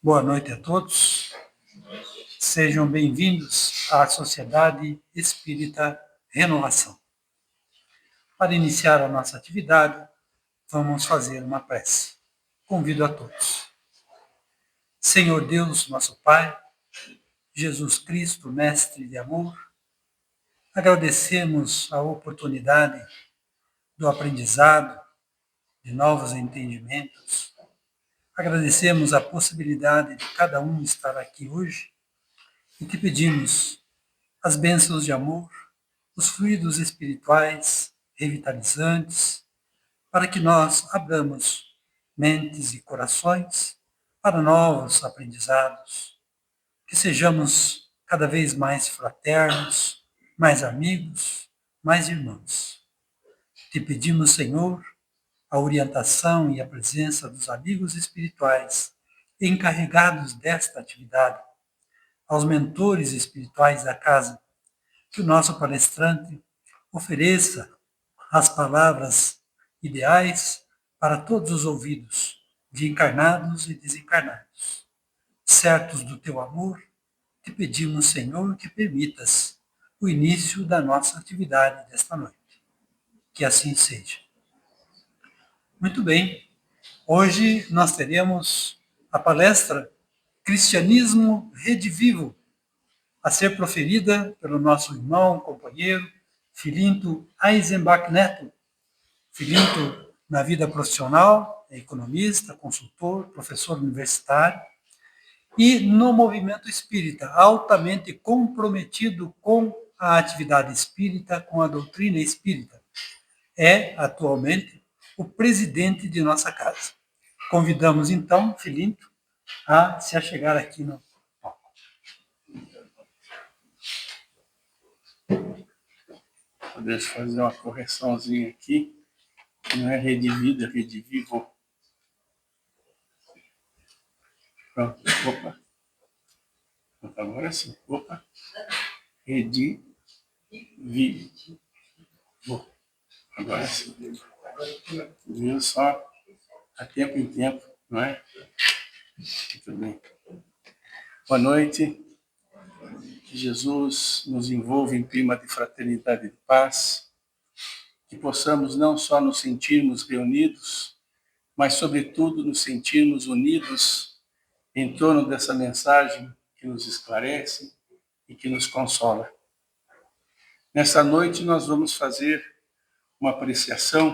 Boa noite a todos. Sejam bem-vindos à Sociedade Espírita Renovação. Para iniciar a nossa atividade, vamos fazer uma prece. Convido a todos. Senhor Deus, nosso Pai, Jesus Cristo, Mestre de amor, agradecemos a oportunidade do aprendizado, de novos entendimentos. Agradecemos a possibilidade de cada um estar aqui hoje e te pedimos as bênçãos de amor, os fluidos espirituais revitalizantes, para que nós abramos mentes e corações para novos aprendizados, que sejamos cada vez mais fraternos, mais amigos, mais irmãos. Te pedimos, Senhor, a orientação e a presença dos amigos espirituais encarregados desta atividade, aos mentores espirituais da casa, que o nosso palestrante ofereça as palavras ideais para todos os ouvidos, de encarnados e desencarnados. Certos do teu amor, te pedimos, Senhor, que permitas o início da nossa atividade desta noite. Que assim seja. Muito bem. Hoje nós teremos a palestra Cristianismo Redivivo, a ser proferida pelo nosso irmão, companheiro, Filinto Eisenbach Neto. Filinto, na vida profissional, é economista, consultor, professor universitário, e no movimento espírita, altamente comprometido com a atividade espírita, com a doutrina espírita. É, atualmente, o presidente de nossa casa. Convidamos, então, Filinto, a se achegar aqui no palco. Deixa eu fazer uma correçãozinha aqui. Não é Redivivo, é Redivivo. Pronto, opa. Agora sim, opa. Redivivo. Agora sim. Viu só? A tempo em tempo, não é? Muito bem. Boa noite. Que Jesus nos envolva em clima de fraternidade e de paz. Que possamos não só nos sentirmos reunidos, mas, sobretudo, nos sentirmos unidos em torno dessa mensagem que nos esclarece e que nos consola. Nessa noite, nós vamos fazer uma apreciação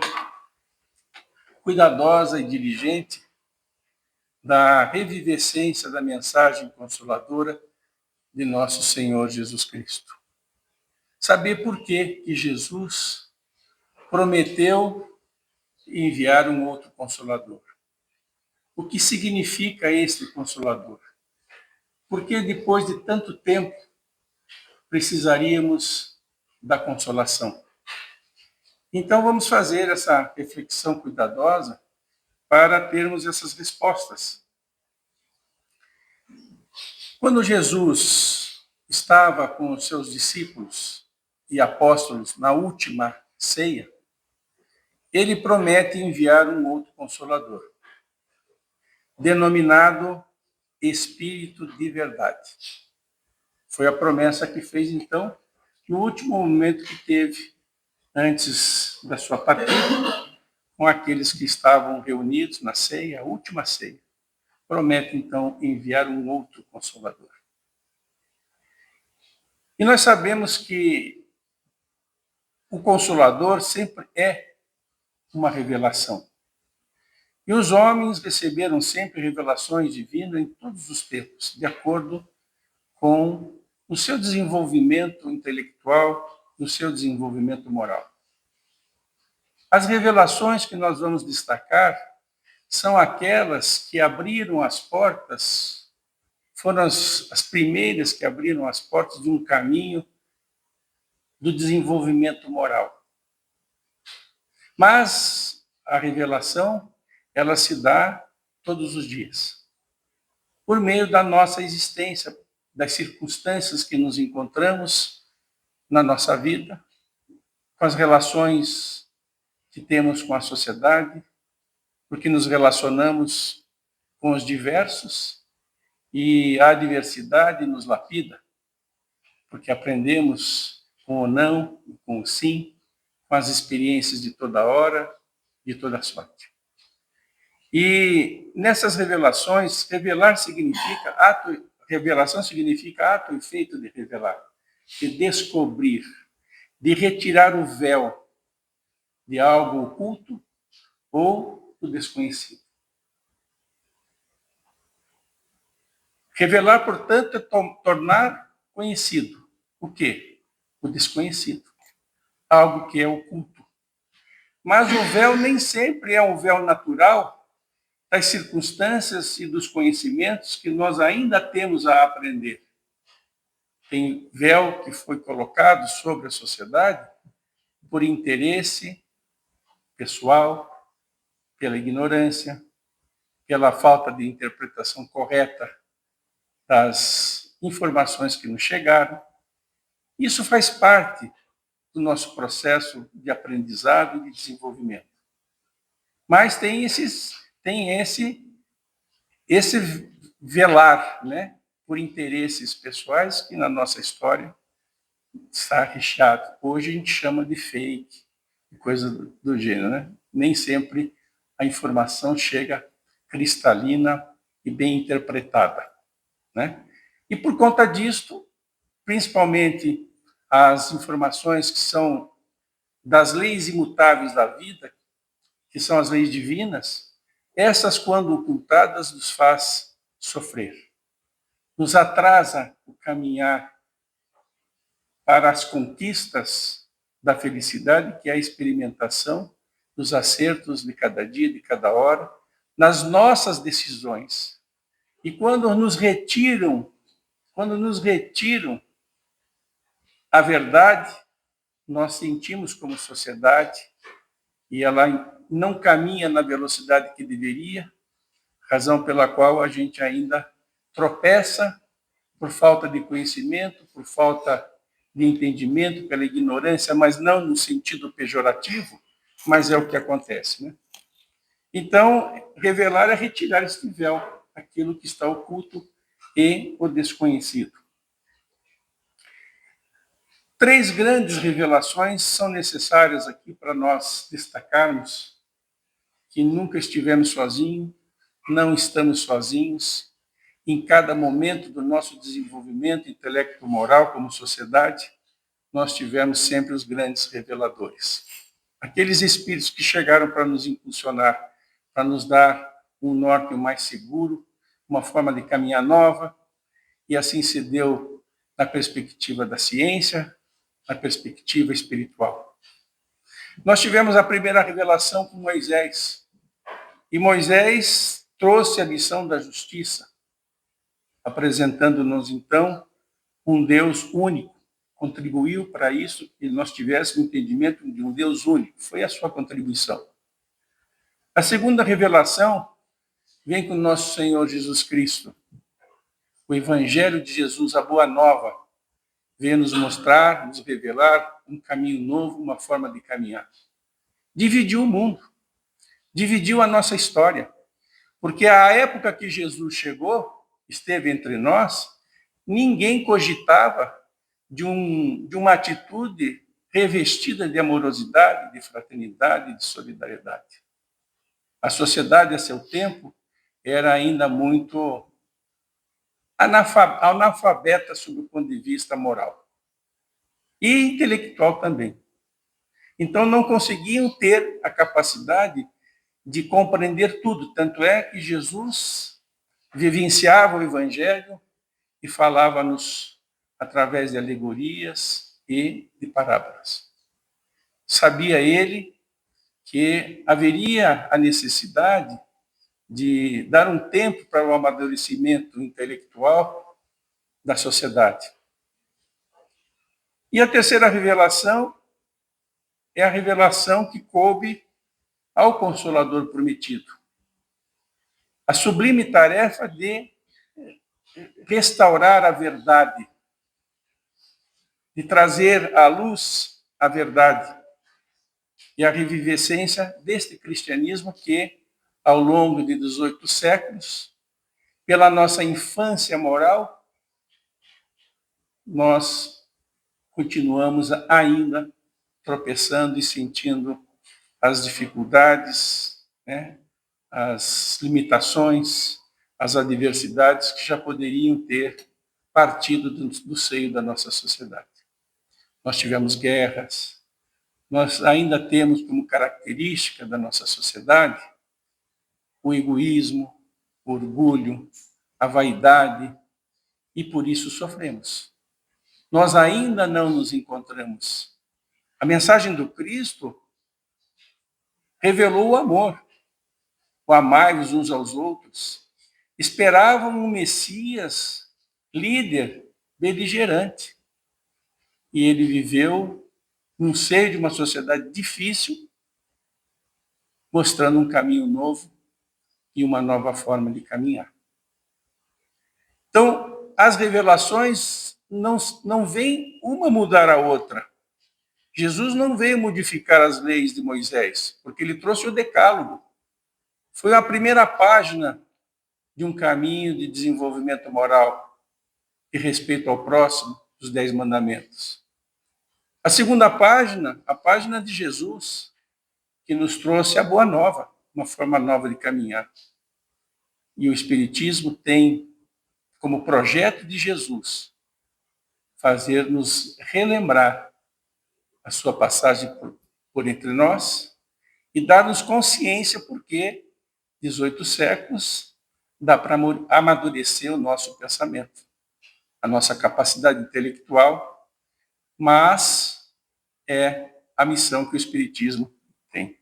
cuidadosa e diligente da revivescência da mensagem consoladora de nosso Senhor Jesus Cristo. Saber por que Jesus prometeu enviar um outro Consolador. O que significa este Consolador? Porque depois de tanto tempo precisaríamos da consolação. Então vamos fazer essa reflexão cuidadosa para termos essas respostas. Quando Jesus estava com os seus discípulos e apóstolos na última ceia, ele promete enviar um outro Consolador, denominado Espírito de Verdade. Foi a promessa que fez, então, no último momento que teve, antes da sua partida, com aqueles que estavam reunidos na ceia, a última ceia. Promete, então, enviar um outro Consolador. E nós sabemos que o Consolador sempre é uma revelação. E os homens receberam sempre revelações divinas em todos os tempos, de acordo com o seu desenvolvimento intelectual, o seu desenvolvimento moral. As revelações que nós vamos destacar são aquelas que abriram as portas, foram as primeiras que abriram as portas de um caminho do desenvolvimento moral. Mas a revelação, ela se dá todos os dias, por meio da nossa existência, das circunstâncias que nos encontramos na nossa vida, com as relações que temos com a sociedade, porque nos relacionamos com os diversos E a adversidade nos lapida, porque aprendemos com o não, com o sim, com as experiências de toda hora, de toda sorte. E nessas revelações, revelação significa ato e feito de revelar, de descobrir, de retirar o véu de algo oculto ou do desconhecido. Revelar, portanto, é tornar conhecido. O quê? O desconhecido. Algo que é oculto. Mas o véu nem sempre é um véu natural das circunstâncias e dos conhecimentos que nós ainda temos a aprender. Tem véu que foi colocado sobre a sociedade por interesse pessoal, pela ignorância, pela falta de interpretação correta das informações que nos chegaram. Isso faz parte do nosso processo de aprendizado e de desenvolvimento. Mas tem esse velar, né, por interesses pessoais que na nossa história está recheado. Hoje a gente chama de fake, coisa do gênero, né? Nem sempre a informação chega cristalina e bem interpretada, né? E por conta disto, principalmente as informações que são das leis imutáveis da vida, que são as leis divinas, essas, quando ocultadas, nos faz sofrer. Nos atrasa o caminhar para as conquistas da felicidade, que é a experimentação dos acertos de cada dia, de cada hora, nas nossas decisões. E quando nos retiram a verdade, nós sentimos como sociedade, e ela não caminha na velocidade que deveria, razão pela qual a gente ainda tropeça por falta de conhecimento, por falta de entendimento, pela ignorância, mas não no sentido pejorativo, mas é o que acontece, né? Então, revelar é retirar este véu, aquilo que está oculto e o desconhecido. 3 grandes revelações são necessárias aqui para nós destacarmos que nunca estivemos sozinhos, não estamos sozinhos. Em cada momento do nosso desenvolvimento intelecto-moral como sociedade, nós tivemos sempre os grandes reveladores. Aqueles espíritos que chegaram para nos impulsionar, para nos dar um norte mais seguro, uma forma de caminhar nova, e assim se deu na perspectiva da ciência, na perspectiva espiritual. Nós tivemos a primeira revelação com Moisés, e Moisés trouxe a lição da justiça, apresentando-nos, então, um Deus único. Contribuiu para isso, que nós tivéssemos entendimento de um Deus único. Foi a sua contribuição. A segunda revelação vem com nosso Senhor Jesus Cristo. O Evangelho de Jesus, a Boa Nova, veio nos mostrar, nos revelar um caminho novo, uma forma de caminhar. Dividiu o mundo, dividiu a nossa história. Porque a época que Jesus chegou, esteve entre nós, ninguém cogitava de uma atitude revestida de amorosidade, de fraternidade, de solidariedade. A sociedade, a seu tempo, era ainda muito analfabeta sob o ponto de vista moral. E intelectual também. Então, não conseguiam ter a capacidade de compreender tudo. Tanto é que Jesus vivenciava o Evangelho e falava-nos através de alegorias e de parábolas. Sabia ele que haveria a necessidade de dar um tempo para o amadurecimento intelectual da sociedade. E a terceira revelação é a revelação que coube ao Consolador prometido. A sublime tarefa de restaurar a verdade, de trazer à luz a verdade e a revivescência deste cristianismo que, ao longo de 18 séculos, pela nossa infância moral, nós continuamos ainda tropeçando e sentindo as dificuldades, né, as limitações, as adversidades que já poderiam ter partido do seio da nossa sociedade. Nós tivemos guerras, nós ainda temos como característica da nossa sociedade o egoísmo, o orgulho, a vaidade, e por isso sofremos. Nós ainda não nos encontramos. A mensagem do Cristo revelou o amor, o amai-vos uns aos outros. Esperavam um Messias, líder, beligerante. E ele viveu no seio de uma sociedade difícil, mostrando um caminho novo e uma nova forma de caminhar. Então, as revelações não vêm uma mudar a outra. Jesus não veio modificar as leis de Moisés, porque ele trouxe o decálogo. Foi a primeira página de um caminho de desenvolvimento moral e respeito ao próximo, dos 10 mandamentos. A segunda página, a página de Jesus, que nos trouxe a boa nova, uma forma nova de caminhar. E o Espiritismo tem como projeto de Jesus fazer-nos relembrar a sua passagem por entre nós e dar-nos consciência porque 18 séculos dá para amadurecer o nosso pensamento, a nossa capacidade intelectual, mas é a missão que o Espiritismo tem.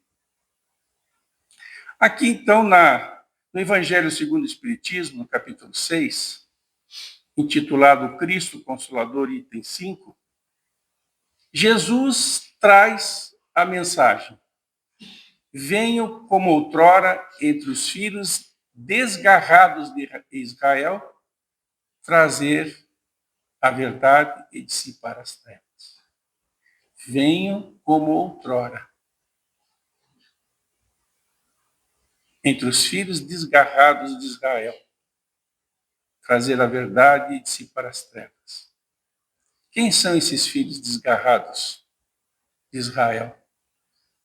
Aqui, então, no Evangelho segundo o Espiritismo, no capítulo 6, intitulado Cristo Consolador, item 5, Jesus traz a mensagem: venho como outrora entre os filhos desgarrados de Israel trazer a verdade e dissipar as trevas. Venho como outrora entre os filhos desgarrados de Israel trazer a verdade e dissipar as trevas. Quem são esses filhos desgarrados de Israel?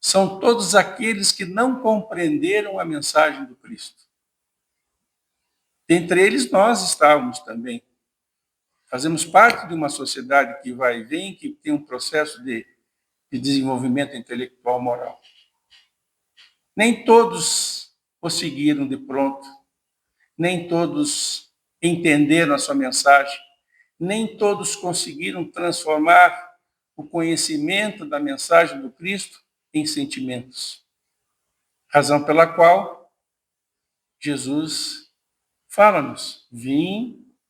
São todos aqueles que não compreenderam a mensagem do Cristo. Dentre eles nós estávamos também. Fazemos parte de uma sociedade que vai e vem, que tem um processo de desenvolvimento intelectual moral. Nem todos conseguiram de pronto, nem todos entenderam a sua mensagem, nem todos conseguiram transformar o conhecimento da mensagem do Cristo em sentimentos. Razão pela qual Jesus fala-nos: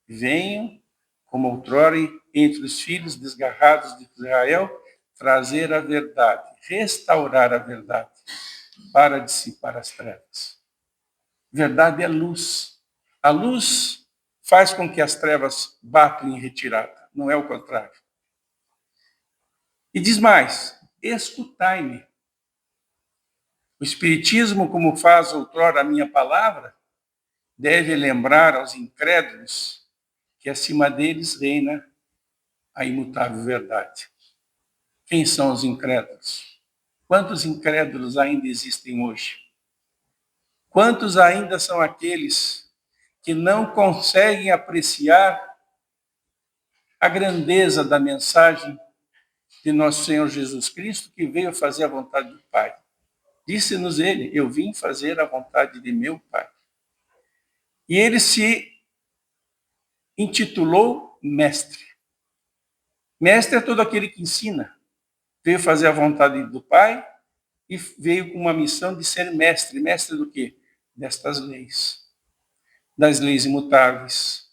venham, como outrora, entre os filhos desgarrados de Israel, trazer a verdade, restaurar a verdade, para dissipar as trevas. Verdade é luz. A luz faz com que as trevas batam em retirada, não é o contrário. E diz mais: escutai-me. O Espiritismo, como faz outrora a minha palavra, deve lembrar aos incrédulos que acima deles reina a imutável verdade. Quem são os incrédulos? Quantos incrédulos ainda existem hoje? Quantos ainda são aqueles que não conseguem apreciar a grandeza da mensagem de nosso Senhor Jesus Cristo, que veio fazer a vontade do Pai? Disse-nos ele: eu vim fazer a vontade de meu Pai. E ele se intitulou mestre. Mestre é todo aquele que ensina. Veio fazer a vontade do Pai e veio com uma missão de ser mestre. Mestre do quê? Destas leis. Das leis imutáveis.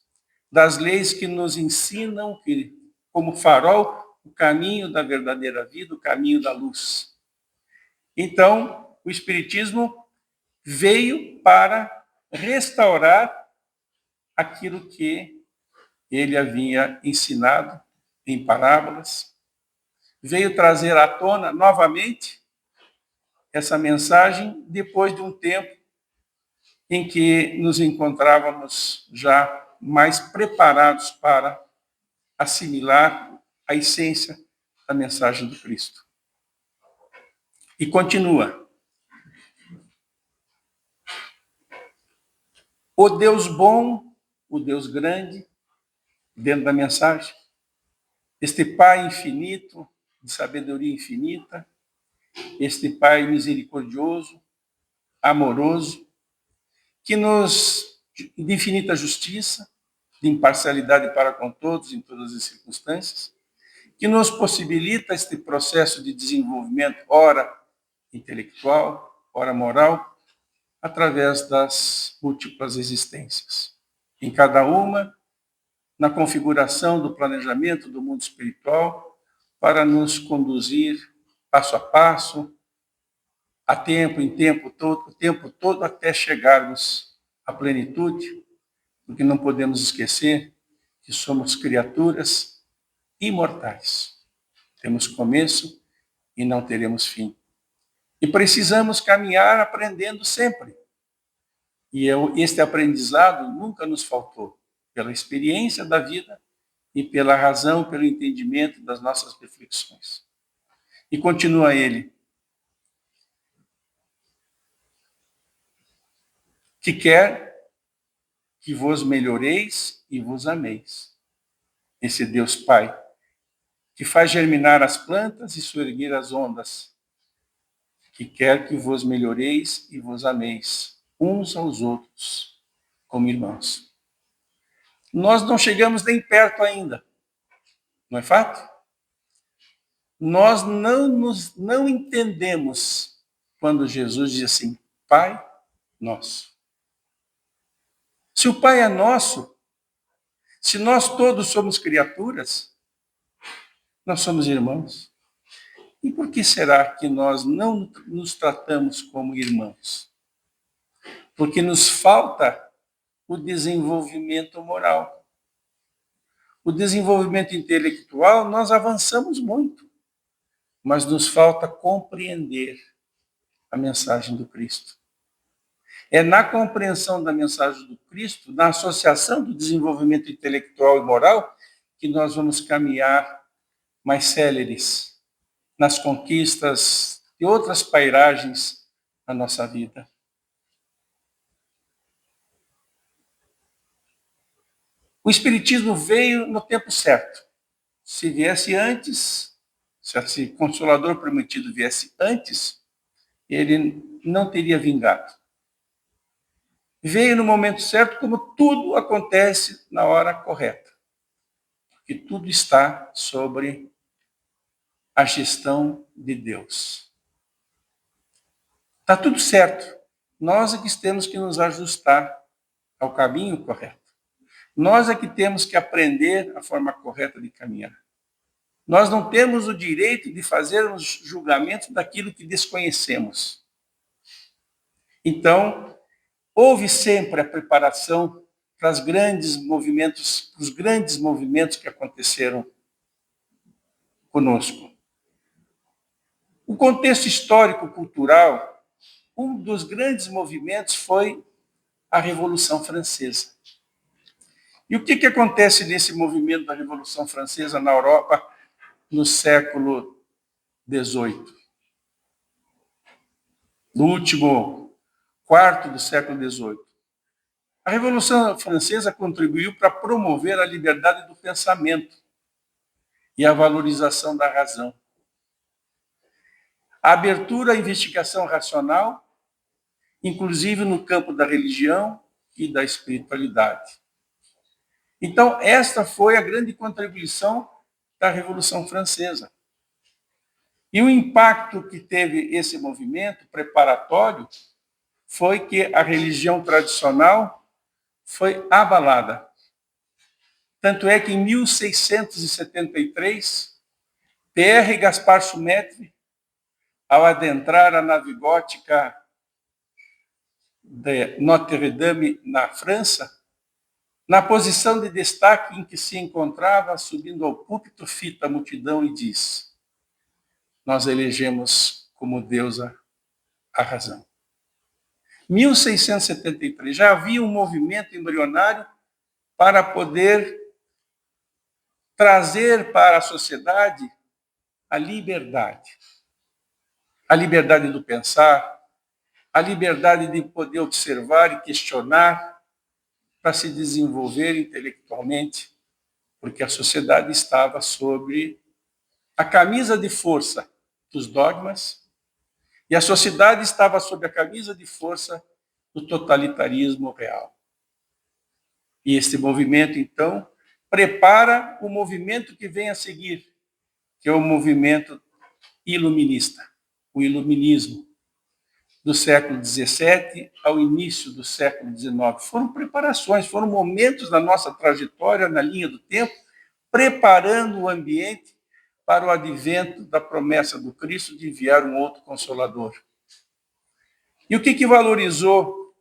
Das leis que nos ensinam, que, como farol, o caminho da verdadeira vida, o caminho da luz. Então, o Espiritismo veio para restaurar aquilo que ele havia ensinado em parábolas, veio trazer à tona novamente essa mensagem depois de um tempo em que nos encontrávamos já mais preparados para assimilar a essência da mensagem do Cristo. E continua. O Deus bom, o Deus grande, dentro da mensagem, este Pai infinito, de sabedoria infinita, este Pai misericordioso, amoroso, que nos, de infinita justiça, de imparcialidade para com todos, em todas as circunstâncias, que nos possibilita este processo de desenvolvimento, ora intelectual, ora moral, através das múltiplas existências. Em cada uma, na configuração do planejamento do mundo espiritual, para nos conduzir passo a passo, a tempo, em tempo todo, o tempo todo, até chegarmos à plenitude, porque não podemos esquecer que somos criaturas imortais. Temos começo e não teremos fim. E precisamos caminhar aprendendo sempre. E este aprendizado nunca nos faltou, pela experiência da vida e pela razão, pelo entendimento das nossas reflexões. E continua ele, que quer que vos melhoreis e vos ameis. Esse Deus Pai, que faz germinar as plantas e soerguer as ondas, que quer que vos melhoreis e vos ameis, uns aos outros, como irmãos. Nós não chegamos nem perto ainda, não é fato? Nós não entendemos quando Jesus diz assim, Pai nosso. Se o Pai é nosso, se nós todos somos criaturas, nós somos irmãos. E por que será que nós não nos tratamos como irmãos? Porque nos falta o desenvolvimento moral. O desenvolvimento intelectual, nós avançamos muito, mas nos falta compreender a mensagem do Cristo. É na compreensão da mensagem do Cristo, na associação do desenvolvimento intelectual e moral, que nós vamos caminhar mais céleres nas conquistas e outras pairagens na nossa vida. O Espiritismo veio no tempo certo. Se viesse antes, se esse Consolador prometido viesse antes, ele não teria vingado. Veio no momento certo, como tudo acontece na hora correta. Porque tudo está sobre a gestão de Deus. Está tudo certo. Nós é que temos que nos ajustar ao caminho correto. Nós é que temos que aprender a forma correta de caminhar. Nós não temos o direito de fazermos julgamentos daquilo que desconhecemos. Então, houve sempre a preparação para os grandes movimentos que aconteceram conosco. O contexto histórico-cultural, um dos grandes movimentos foi a Revolução Francesa. E o que acontece nesse movimento da Revolução Francesa na Europa no século XVIII? No último quarto do século XVIII. A Revolução Francesa contribuiu para promover a liberdade do pensamento e a valorização da razão. A abertura à investigação racional, inclusive no campo da religião e da espiritualidade. Então, esta foi a grande contribuição da Revolução Francesa. E o impacto que teve esse movimento preparatório foi que a religião tradicional foi abalada. Tanto é que em 1673, Pierre Gaspard Chaumette, ao adentrar a nave gótica de Notre-Dame na França, na posição de destaque em que se encontrava, subindo ao púlpito, fita a multidão e diz: nós elegemos como deusa a razão. 1673, já havia um movimento embrionário para poder trazer para a sociedade a liberdade. A liberdade do pensar, a liberdade de poder observar e questionar para se desenvolver intelectualmente, porque a sociedade estava sob a camisa de força dos dogmas e a sociedade estava sob a camisa de força do totalitarismo real. E este movimento, então, prepara o movimento que vem a seguir, que é o movimento iluminista, o iluminismo, do século XVII ao início do século XIX. Foram preparações, foram momentos da nossa trajetória na linha do tempo, preparando o ambiente para o advento da promessa do Cristo de enviar um outro Consolador. E o que valorizou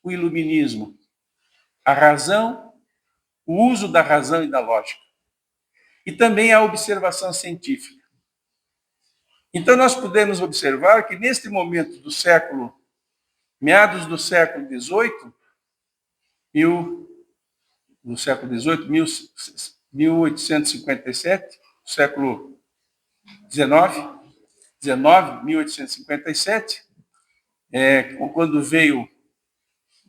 o iluminismo? A razão, o uso da razão e da lógica. E também a observação científica. Então, nós podemos observar que, neste momento do século, meados do século XVIII, 1857, século XIX, 1857, quando veio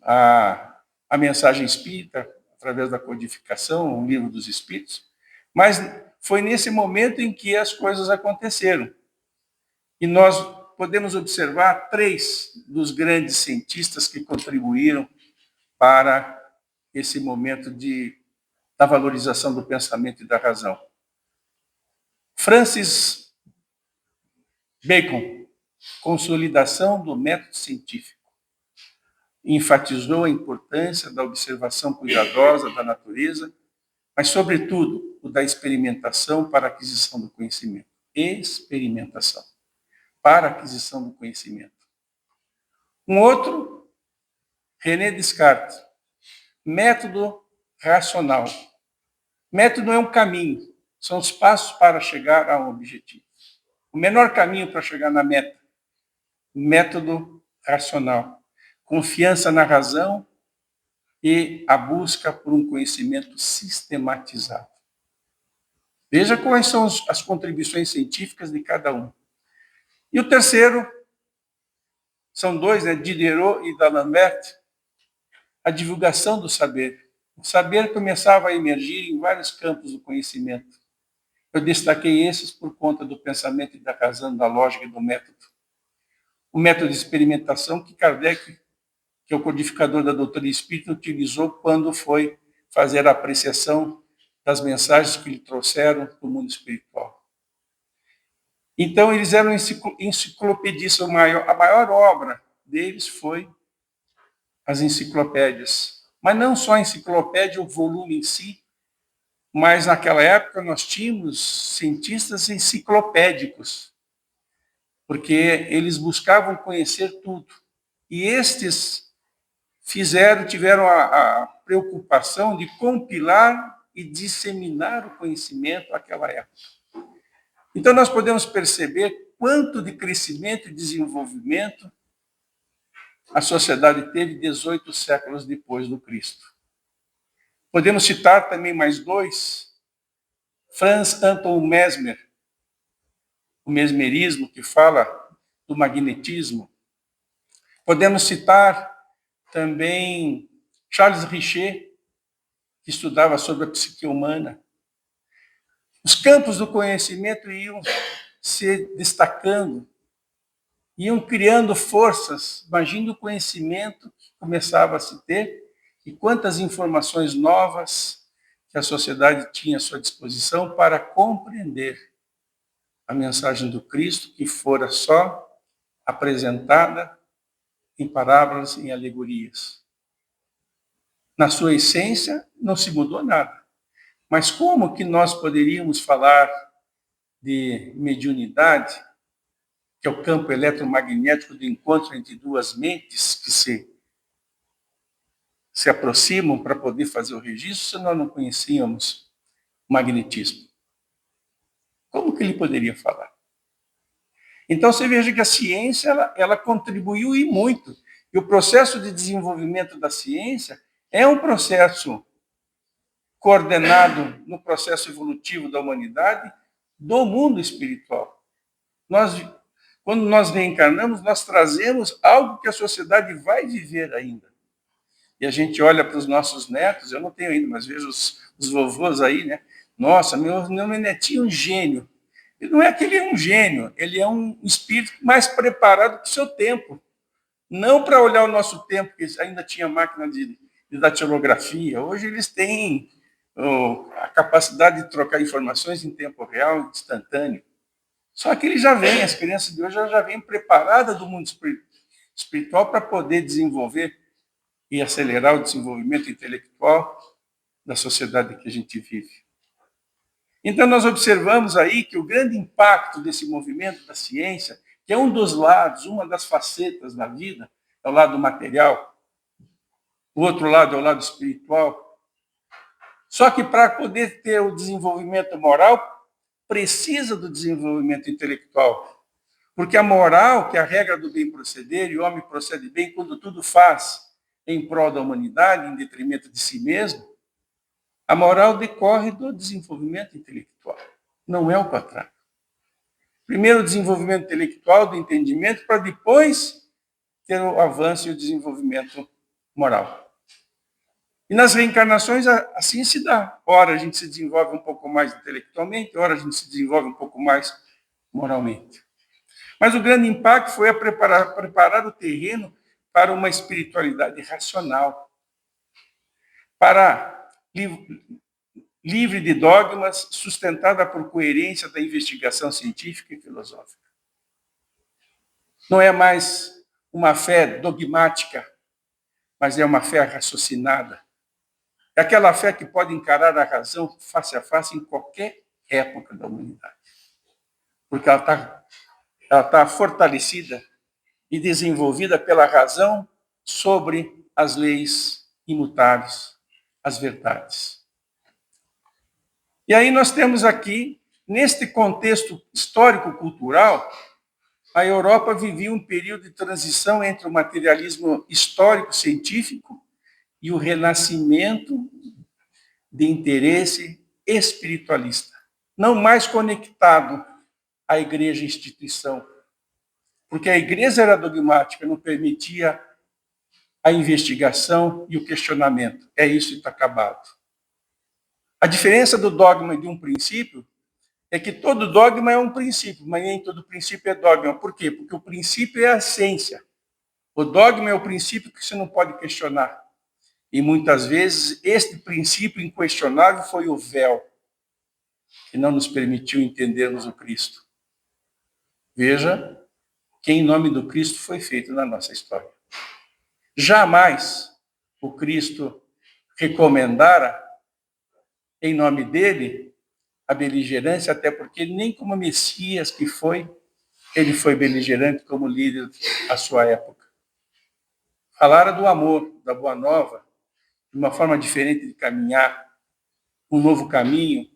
a mensagem espírita, através da codificação, o livro dos Espíritos, mas foi nesse momento em que as coisas aconteceram. E nós podemos observar 3 dos grandes cientistas que contribuíram para esse momento da valorização do pensamento e da razão. Francis Bacon, consolidação do método científico. Enfatizou a importância da observação cuidadosa da natureza, mas, sobretudo, o da experimentação para a aquisição do conhecimento. Experimentação para a aquisição do conhecimento. Um outro, René Descartes, método racional. Método é um caminho, são os passos para chegar a um objetivo. O menor caminho para chegar na meta, método racional. Confiança na razão e a busca por um conhecimento sistematizado. Veja quais são as contribuições científicas de cada um. E o terceiro, são 2, Diderot e D'Alembert, a divulgação do saber. O saber começava a emergir em vários campos do conhecimento. Eu destaquei esses por conta do pensamento e da razão, da lógica e do método. O método de experimentação que Kardec, que é o codificador da doutrina espírita, utilizou quando foi fazer a apreciação das mensagens que lhe trouxeram do mundo espiritual. Então, eles eram enciclopedistas. A maior obra deles foi as enciclopédias. Mas não só a enciclopédia, o volume em si, mas naquela época nós tínhamos cientistas enciclopédicos, porque eles buscavam conhecer tudo. E estes tiveram a preocupação de compilar e disseminar o conhecimento naquela época. Então, nós podemos perceber quanto de crescimento e desenvolvimento a sociedade teve 18 séculos depois do Cristo. Podemos citar também mais 2, Franz Anton Mesmer, o mesmerismo, que fala do magnetismo. Podemos citar também Charles Richer, que estudava sobre a psique humana. Os campos do conhecimento iam se destacando, iam criando forças. Imagine o conhecimento que começava a se ter e quantas informações novas que a sociedade tinha à sua disposição para compreender a mensagem do Cristo, que fora só apresentada em parábolas, em alegorias. Na sua essência, não se mudou nada. Mas como que nós poderíamos falar de mediunidade, que é o campo eletromagnético do encontro entre 2 mentes que se aproximam para poder fazer o registro, se nós não conhecíamos o magnetismo? Como que ele poderia falar? Então, você veja que a ciência ela contribuiu e muito. E o processo de desenvolvimento da ciência é um processo coordenado no processo evolutivo da humanidade do mundo espiritual. Quando nós reencarnamos, nós trazemos algo que a sociedade vai viver ainda. E a gente olha para os nossos netos, eu não tenho ainda, mas vejo os vovôs aí, né? Nossa, meu netinho é um gênio. E não é que ele é um gênio, ele é um espírito mais preparado que o seu tempo. Não para olhar o nosso tempo, que ainda tinha máquina de datilografia. Hoje eles têm a capacidade de trocar informações em tempo real, instantâneo. Só que ele já vem, as crianças de hoje já vêm preparadas do mundo espiritual para poder desenvolver e acelerar o desenvolvimento intelectual da sociedade que a gente vive. Então, nós observamos aí que o grande impacto desse movimento da ciência, que é um dos lados, uma das facetas da vida, é o lado material, o outro lado é o lado espiritual. Só que para poder ter o desenvolvimento moral, precisa do desenvolvimento intelectual. Porque a moral, que é a regra do bem proceder, e o homem procede bem quando tudo faz em prol da humanidade, em detrimento de si mesmo, a moral decorre do desenvolvimento intelectual, não é o contrário. Primeiro o desenvolvimento intelectual, do entendimento, para depois ter o avanço e o desenvolvimento moral. E nas reencarnações assim se dá. Ora a gente se desenvolve um pouco mais intelectualmente, ora a gente se desenvolve um pouco mais moralmente. Mas o grande impacto foi preparar o terreno para uma espiritualidade racional, para livre de dogmas, sustentada por coerência da investigação científica e filosófica. Não é mais uma fé dogmática, mas é uma fé raciocinada. É aquela fé que pode encarar a razão face a face em qualquer época da humanidade. Porque ela está fortalecida e desenvolvida pela razão sobre as leis imutáveis, as verdades. E aí nós temos aqui, neste contexto histórico-cultural, a Europa vivia um período de transição entre o materialismo histórico-científico e o renascimento de interesse espiritualista, não mais conectado à igreja instituição, porque a igreja era dogmática, não permitia a investigação e o questionamento. É isso que está acabado. A diferença do dogma e de um princípio é que todo dogma é um princípio, mas nem todo princípio é dogma. Por quê? Porque o princípio é a essência. O dogma é o princípio que você não pode questionar. E muitas vezes este princípio inquestionável foi o véu que não nos permitiu entendermos o Cristo. Veja que em nome do Cristo foi feito na nossa história. Jamais o Cristo recomendara, em nome dele, a beligerância, até porque nem como Messias que foi, ele foi beligerante como líder à sua época. Falara do amor, da boa nova, de uma forma diferente de caminhar, um novo caminho,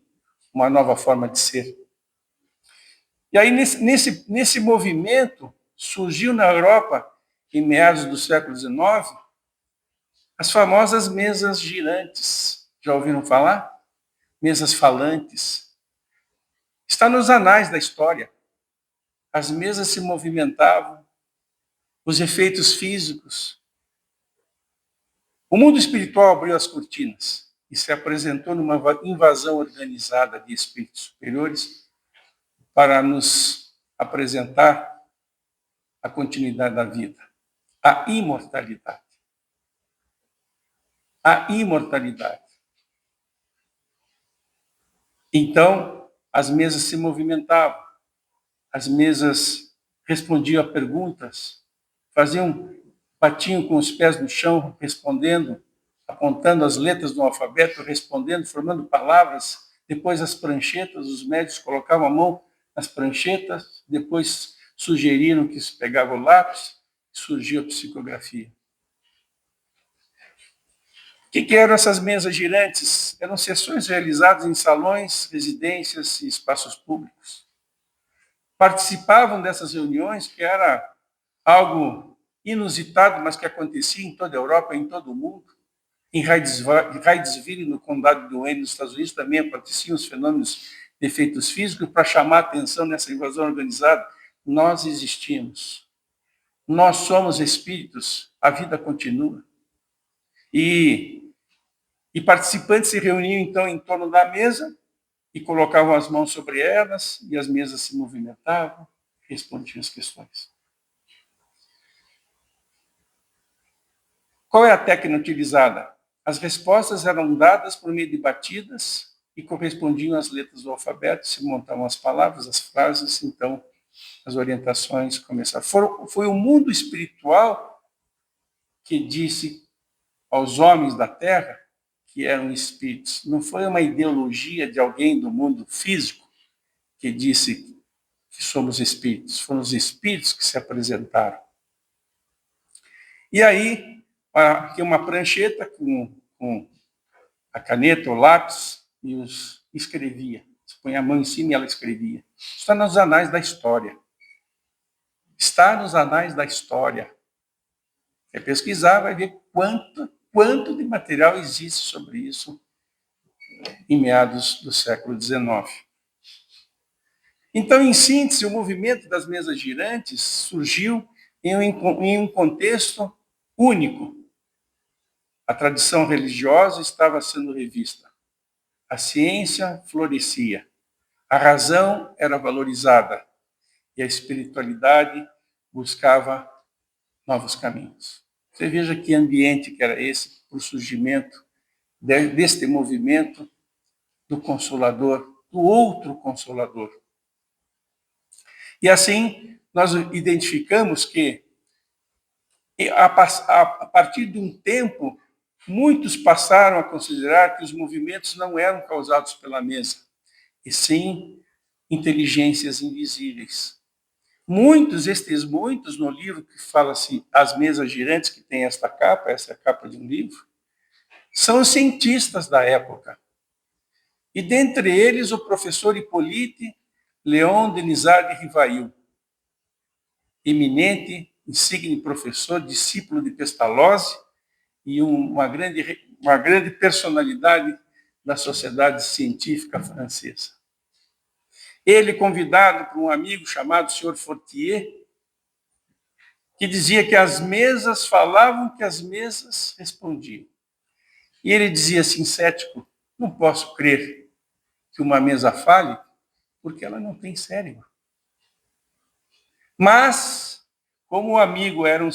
uma nova forma de ser. E aí, nesse movimento, surgiu na Europa, em meados do século XIX, as famosas mesas girantes. Já ouviram falar? Mesas falantes. Está nos anais da história. As mesas se movimentavam, os efeitos físicos. O mundo espiritual abriu as cortinas e se apresentou numa invasão organizada de espíritos superiores para nos apresentar a continuidade da vida, a imortalidade. A imortalidade. Então, as mesas se movimentavam, as mesas respondiam a perguntas, batiam com os pés no chão, respondendo, apontando as letras do alfabeto, respondendo, formando palavras. Depois as pranchetas, os médicos colocavam a mão nas pranchetas, depois sugeriram que se pegava o lápis, surgiu a psicografia. O que eram essas mesas girantes? Eram sessões realizadas em salões, residências e espaços públicos. Participavam dessas reuniões, que era algo inusitado, mas que acontecia em toda a Europa, em todo o mundo. Em Hydesville, no condado de Wayne, nos Estados Unidos, também aconteciam os fenômenos de efeitos físicos para chamar a atenção nessa invasão organizada. Nós existimos. Nós somos espíritos. A vida continua. E participantes se reuniam, então, em torno da mesa e colocavam as mãos sobre elas e as mesas se movimentavam, respondiam as questões. Qual é a técnica utilizada? As respostas eram dadas por meio de batidas e correspondiam às letras do alfabeto, se montavam as palavras, as frases, então as orientações começaram. Foi o mundo espiritual que disse aos homens da Terra que eram espíritos. Não foi uma ideologia de alguém do mundo físico que disse que somos espíritos. Foram os espíritos que se apresentaram. E aí, aqui uma prancheta com a caneta, o lápis, e escrevia. Você põe a mão em cima e ela escrevia. Está nos anais da história. Está nos anais da história. Quer pesquisar, vai ver quanto de material existe sobre isso em meados do século XIX. Então, em síntese, o movimento das mesas girantes surgiu em um contexto único. A tradição religiosa estava sendo revista. A ciência florescia. A razão era valorizada. E a espiritualidade buscava novos caminhos. Você veja que ambiente que era esse para o surgimento deste movimento do Consolador, do outro Consolador. E assim, nós identificamos que, a partir de um tempo, muitos passaram a considerar que os movimentos não eram causados pela mesa, e sim inteligências invisíveis. Estes muitos, no livro que fala-se As Mesas Girantes, que tem essa é a capa de um livro, são os cientistas da época. E dentre eles, o professor Hippolyte Léon Denisard de Rivail, eminente, insigne professor, discípulo de Pestalozzi e uma grande personalidade da sociedade científica francesa. Ele, convidado por um amigo chamado Sr. Fortier, que dizia que as mesas falavam, que as mesas respondiam. E ele dizia assim, cético, não posso crer que uma mesa fale, porque ela não tem cérebro. Mas, como o amigo era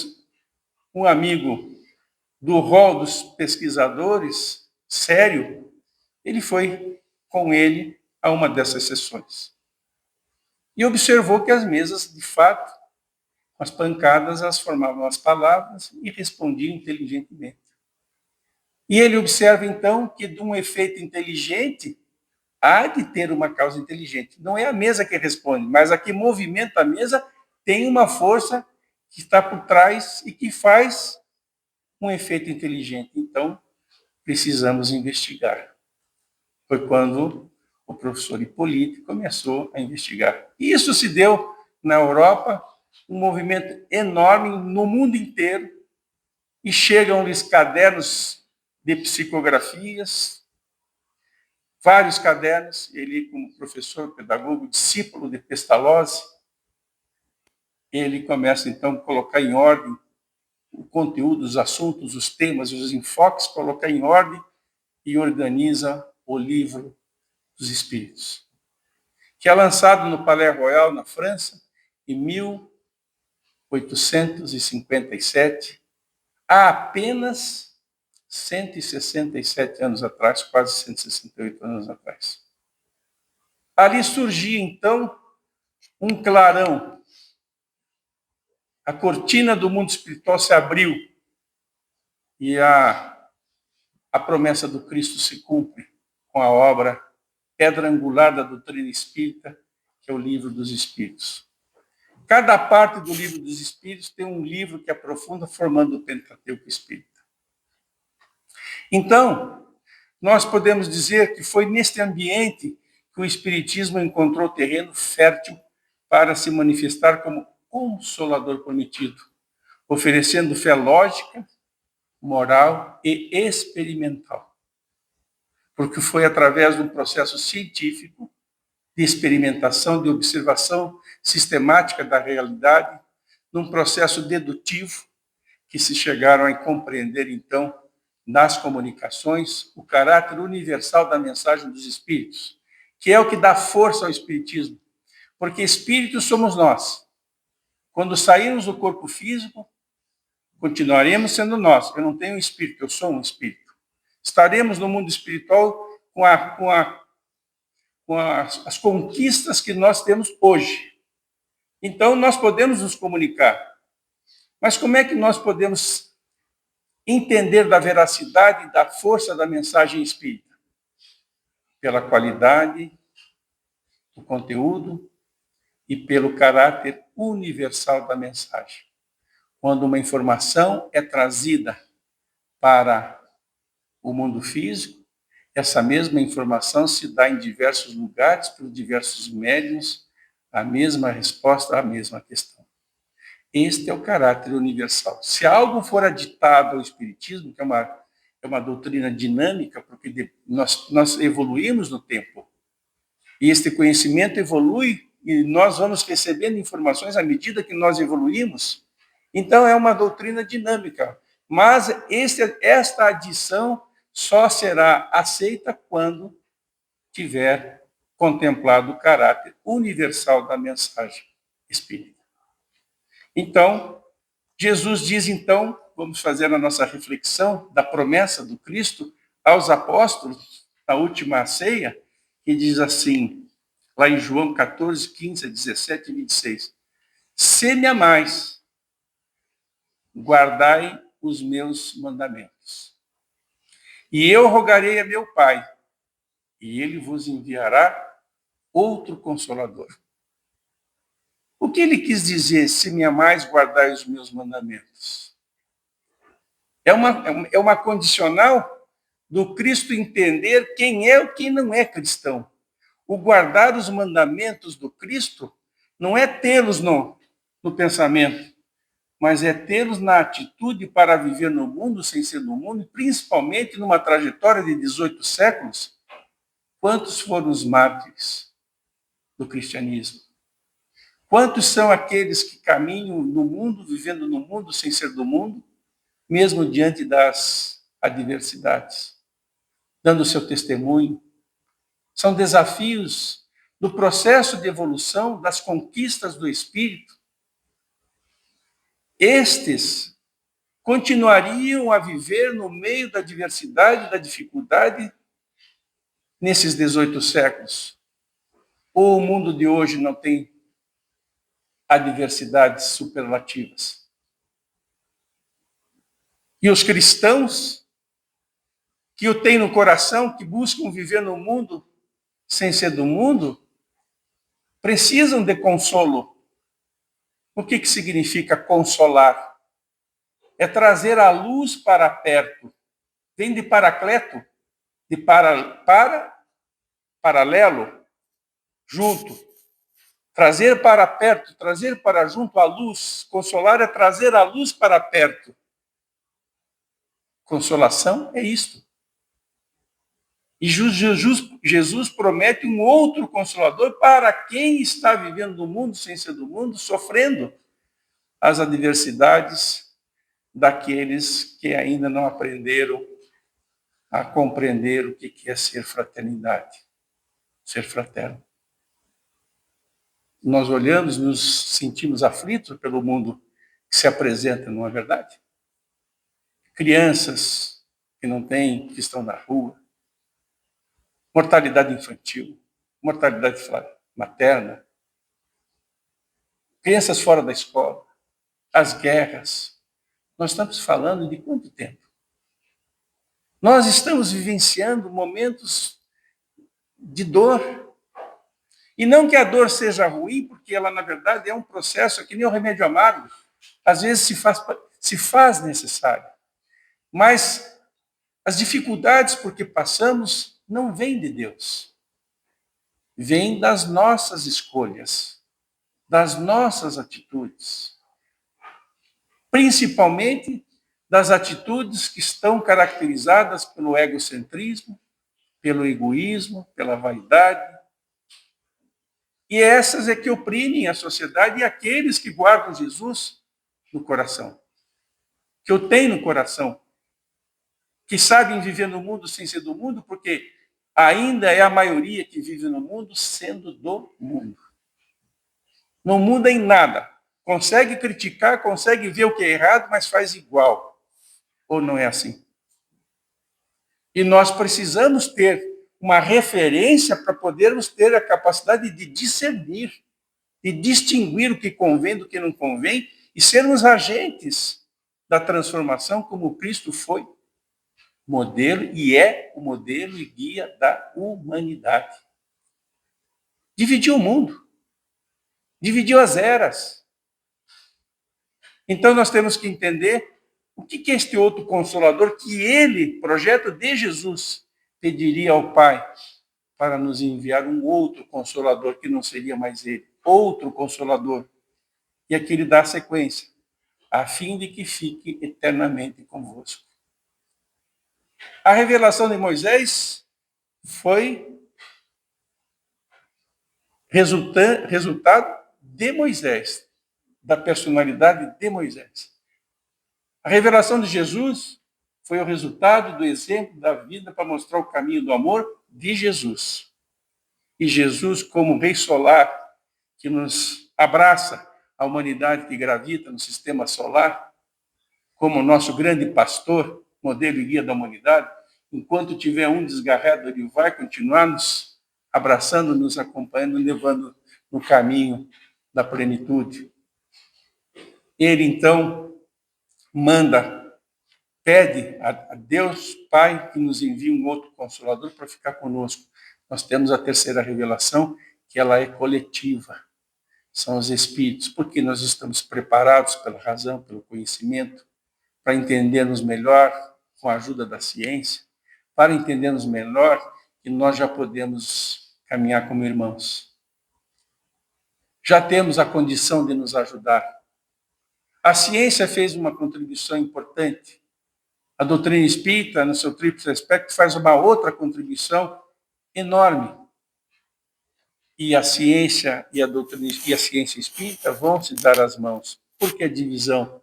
um amigo do rol dos pesquisadores, sério, ele foi com ele a uma dessas sessões. E observou que as mesas, de fato, com as pancadas, elas formavam as palavras e respondiam inteligentemente. E ele observa, então, que de um efeito inteligente, há de ter uma causa inteligente. Não é a mesa que responde, mas a que movimenta a mesa tem uma força que está por trás e que faz um efeito inteligente. Então, precisamos investigar. Foi quando o professor Hippolyte começou a investigar. E isso se deu na Europa, um movimento enorme no mundo inteiro, e chegam-lhes cadernos de psicografias, vários cadernos, ele como professor, pedagogo, discípulo de Pestalozzi, ele começa então a colocar em ordem o conteúdo, os assuntos, os temas, os enfoques, colocar em ordem e organiza o livro dos Espíritos, que é lançado no Palais Royal, na França, em 1857, há apenas 167 anos atrás, quase 168 anos atrás. Ali surgia, então, um clarão. A cortina do mundo espiritual se abriu e a promessa do Cristo se cumpre com a obra pedra angular da doutrina espírita, que é o Livro dos Espíritos. Cada parte do Livro dos Espíritos tem um livro que aprofunda, formando o Pentateuco Espírita. Então, nós podemos dizer que foi neste ambiente que o Espiritismo encontrou terreno fértil para se manifestar como Consolador prometido, oferecendo fé lógica, moral e experimental. Porque foi através de um processo científico, de experimentação, de observação sistemática da realidade, num processo dedutivo, que se chegaram a compreender, então, nas comunicações, o caráter universal da mensagem dos Espíritos, que é o que dá força ao Espiritismo. Porque Espíritos somos nós. Quando sairmos do corpo físico, continuaremos sendo nós. Eu não tenho um espírito, eu sou um espírito. Estaremos no mundo espiritual com as conquistas que nós temos hoje. Então, nós podemos nos comunicar. Mas como é que nós podemos entender da veracidade e da força da mensagem espírita? Pela qualidade do conteúdo e pelo caráter universal da mensagem. Quando uma informação é trazida para o mundo físico, essa mesma informação se dá em diversos lugares, por diversos médiuns, a mesma resposta à mesma questão. Este é o caráter universal. Se algo for aditado ao Espiritismo, que é uma doutrina dinâmica, porque nós evoluímos no tempo, e este conhecimento evolui, e nós vamos recebendo informações à medida que nós evoluímos, então é uma doutrina dinâmica. Mas esta adição só será aceita quando tiver contemplado o caráter universal da mensagem espírita. Então, Jesus diz, então, vamos fazer a nossa reflexão da promessa do Cristo aos apóstolos, na última ceia, que diz assim, lá em João 14, 15, 17 e 26, se me amais, guardai os meus mandamentos. E eu rogarei a meu Pai, e ele vos enviará outro Consolador. O que ele quis dizer, se me amais, guardai os meus mandamentos? É uma condicional do Cristo entender quem é ou quem não é cristão. O guardar os mandamentos do Cristo não é tê-los no pensamento, mas é tê-los na atitude para viver no mundo sem ser do mundo, principalmente numa trajetória de 18 séculos. Quantos foram os mártires do cristianismo? Quantos são aqueles que caminham no mundo, vivendo no mundo sem ser do mundo, mesmo diante das adversidades, dando seu testemunho? São desafios do processo de evolução, das conquistas do espírito. Estes continuariam a viver no meio da adversidade, da dificuldade, nesses 18 séculos. Ou o mundo de hoje não tem adversidades superlativas? E os cristãos que o têm no coração, que buscam viver no mundo sem ser do mundo, precisam de consolo. O que significa consolar? É trazer a luz para perto. Vem de paracleto, de paralelo, junto. Trazer para perto, trazer para junto a luz. Consolar é trazer a luz para perto. Consolação é isto. E Jesus promete um outro Consolador para quem está vivendo no mundo sem ser do mundo, sofrendo as adversidades daqueles que ainda não aprenderam a compreender o que é ser fraternidade, ser fraterno. Nós olhamos, nos sentimos aflitos pelo mundo que se apresenta, não é verdade? Crianças que não têm, que estão na rua, mortalidade infantil, mortalidade materna, crianças fora da escola, as guerras. Nós estamos falando de quanto tempo? Nós estamos vivenciando momentos de dor. E não que a dor seja ruim, porque ela, na verdade, é um processo que nem o remédio amargo. Às vezes se faz necessário. Mas as dificuldades por que passamos não vêm de Deus. Vêm das nossas escolhas, das nossas atitudes. principalmente das atitudes que estão caracterizadas pelo egocentrismo, pelo egoísmo, pela vaidade. E essas é que oprimem a sociedade e aqueles que guardam Jesus no coração, que o têm no coração, que sabem viver no mundo sem ser do mundo, porque ainda é a maioria que vive no mundo sendo do mundo. Não muda em nada. Consegue criticar, consegue ver o que é errado, mas faz igual. Ou não é assim? E nós precisamos ter uma referência para podermos ter a capacidade de discernir, de distinguir o que convém do que não convém e sermos agentes da transformação como Cristo foi modelo e é o modelo e guia da humanidade. Dividiu o mundo, dividiu as eras. Então nós temos que entender o que é este outro Consolador que ele, projeto de Jesus, pediria ao Pai para nos enviar um outro Consolador que não seria mais ele, outro Consolador. E aqui ele dá a sequência, a fim de que fique eternamente convosco. A revelação de Moisés foi resultado de Moisés, da personalidade de Moisés. A revelação de Jesus foi o resultado do exemplo da vida para mostrar o caminho do amor de Jesus. E Jesus, como Rei Solar, que nos abraça a humanidade que gravita no sistema solar, como nosso grande pastor, modelo e guia da humanidade, enquanto tiver um desgarrado, ele vai continuar nos abraçando, nos acompanhando, levando no caminho da plenitude. Ele, então, pede a Deus Pai que nos envie um outro Consolador para ficar conosco. Nós temos a terceira revelação, que ela é coletiva. São os Espíritos, porque nós estamos preparados pela razão, pelo conhecimento, para entendermos melhor com a ajuda da ciência, para entendermos melhor que nós já podemos caminhar como irmãos. Já temos a condição de nos ajudar. A ciência fez uma contribuição importante. A doutrina espírita, no seu tríplice aspecto, faz uma outra contribuição enorme. E a ciência e a doutrina e a ciência espírita vão se dar as mãos. Por que a divisão?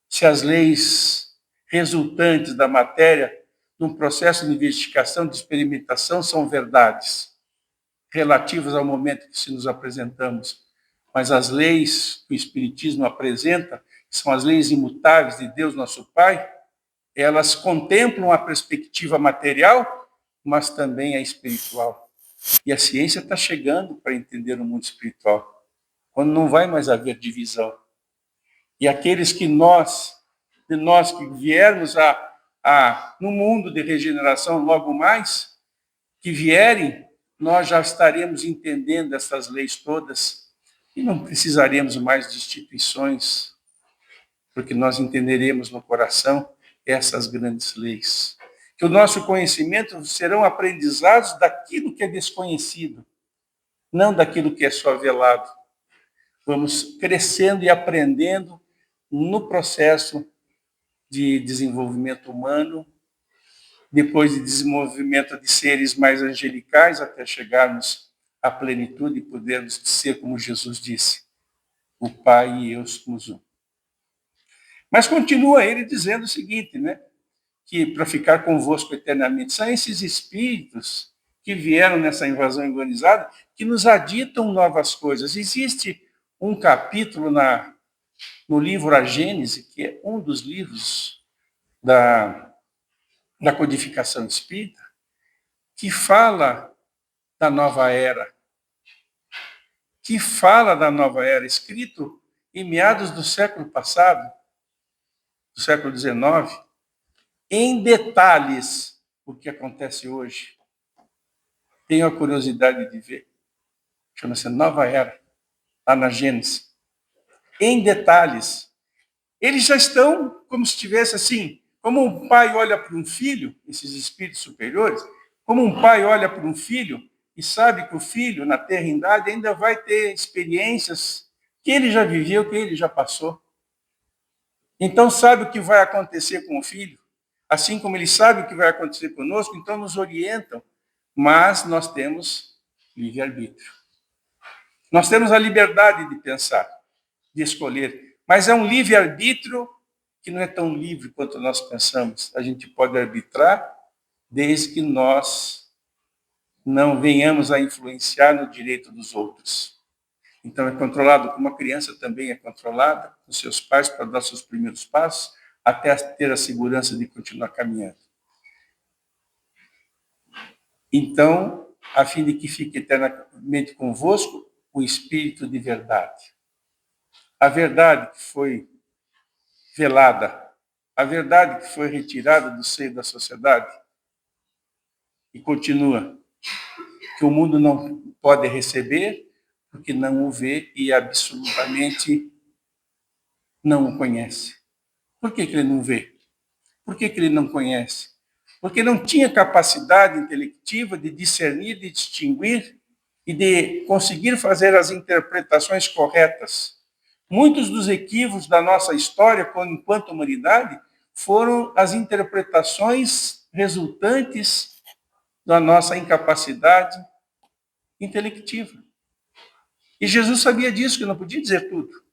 Se as leis resultantes da matéria, num processo de investigação, de experimentação, são verdades relativas ao momento que se nos apresentamos, mas as leis que o Espiritismo apresenta, que são as leis imutáveis de Deus, nosso Pai, elas contemplam a perspectiva material, mas também a espiritual. E a ciência está chegando para entender o mundo espiritual, quando não vai mais haver divisão. E aqueles que nós que viermos no mundo de regeneração logo mais, que vierem, nós já estaremos entendendo essas leis todas e não precisaremos mais de instituições, porque nós entenderemos no coração essas grandes leis. Que o nosso conhecimento serão aprendizados daquilo que é desconhecido, não daquilo que é só velado. Vamos crescendo e aprendendo no processo de desenvolvimento humano, depois de desenvolvimento de seres mais angelicais, até chegarmos à plenitude e podermos ser como Jesus disse, o Pai e eu somos um. Mas continua ele dizendo o seguinte, né? Que para ficar convosco eternamente, são esses espíritos que vieram nessa invasão organizada que nos aditam novas coisas. Existe um capítulo no livro A Gênese, que é um dos livros da codificação espírita, que fala da nova era, escrito em meados do século passado, do século XIX, em detalhes o que acontece hoje. Tenho a curiosidade de ver. Chama-se Nova Era, lá na Gênesis. Em detalhes. Eles já estão como se estivesse assim, como um pai olha para um filho, esses espíritos superiores, como um pai olha para um filho e sabe que o filho, na terrindade, ainda vai ter experiências que ele já viveu, que ele já passou. Então sabe o que vai acontecer com o Filho, assim como ele sabe o que vai acontecer conosco, então nos orientam, mas nós temos livre-arbítrio. Nós temos a liberdade de pensar, de escolher, mas é um livre-arbítrio que não é tão livre quanto nós pensamos. A gente pode arbitrar desde que nós não venhamos a influenciar no direito dos outros. Então é controlado como a criança também é controlada, os seus pais para dar seus primeiros passos, até ter a segurança de continuar caminhando. Então, a fim de que fique eternamente convosco o Espírito de verdade. A verdade que foi velada, a verdade que foi retirada do seio da sociedade e continua, que o mundo não pode receber, porque não o vê e absolutamente não o conhece. Por que ele não vê? Por que ele não conhece? Porque não tinha capacidade intelectiva de discernir, de distinguir e de conseguir fazer as interpretações corretas. Muitos dos equívocos da nossa história, enquanto humanidade, foram as interpretações resultantes da nossa incapacidade intelectiva. E Jesus sabia disso, que não podia dizer tudo.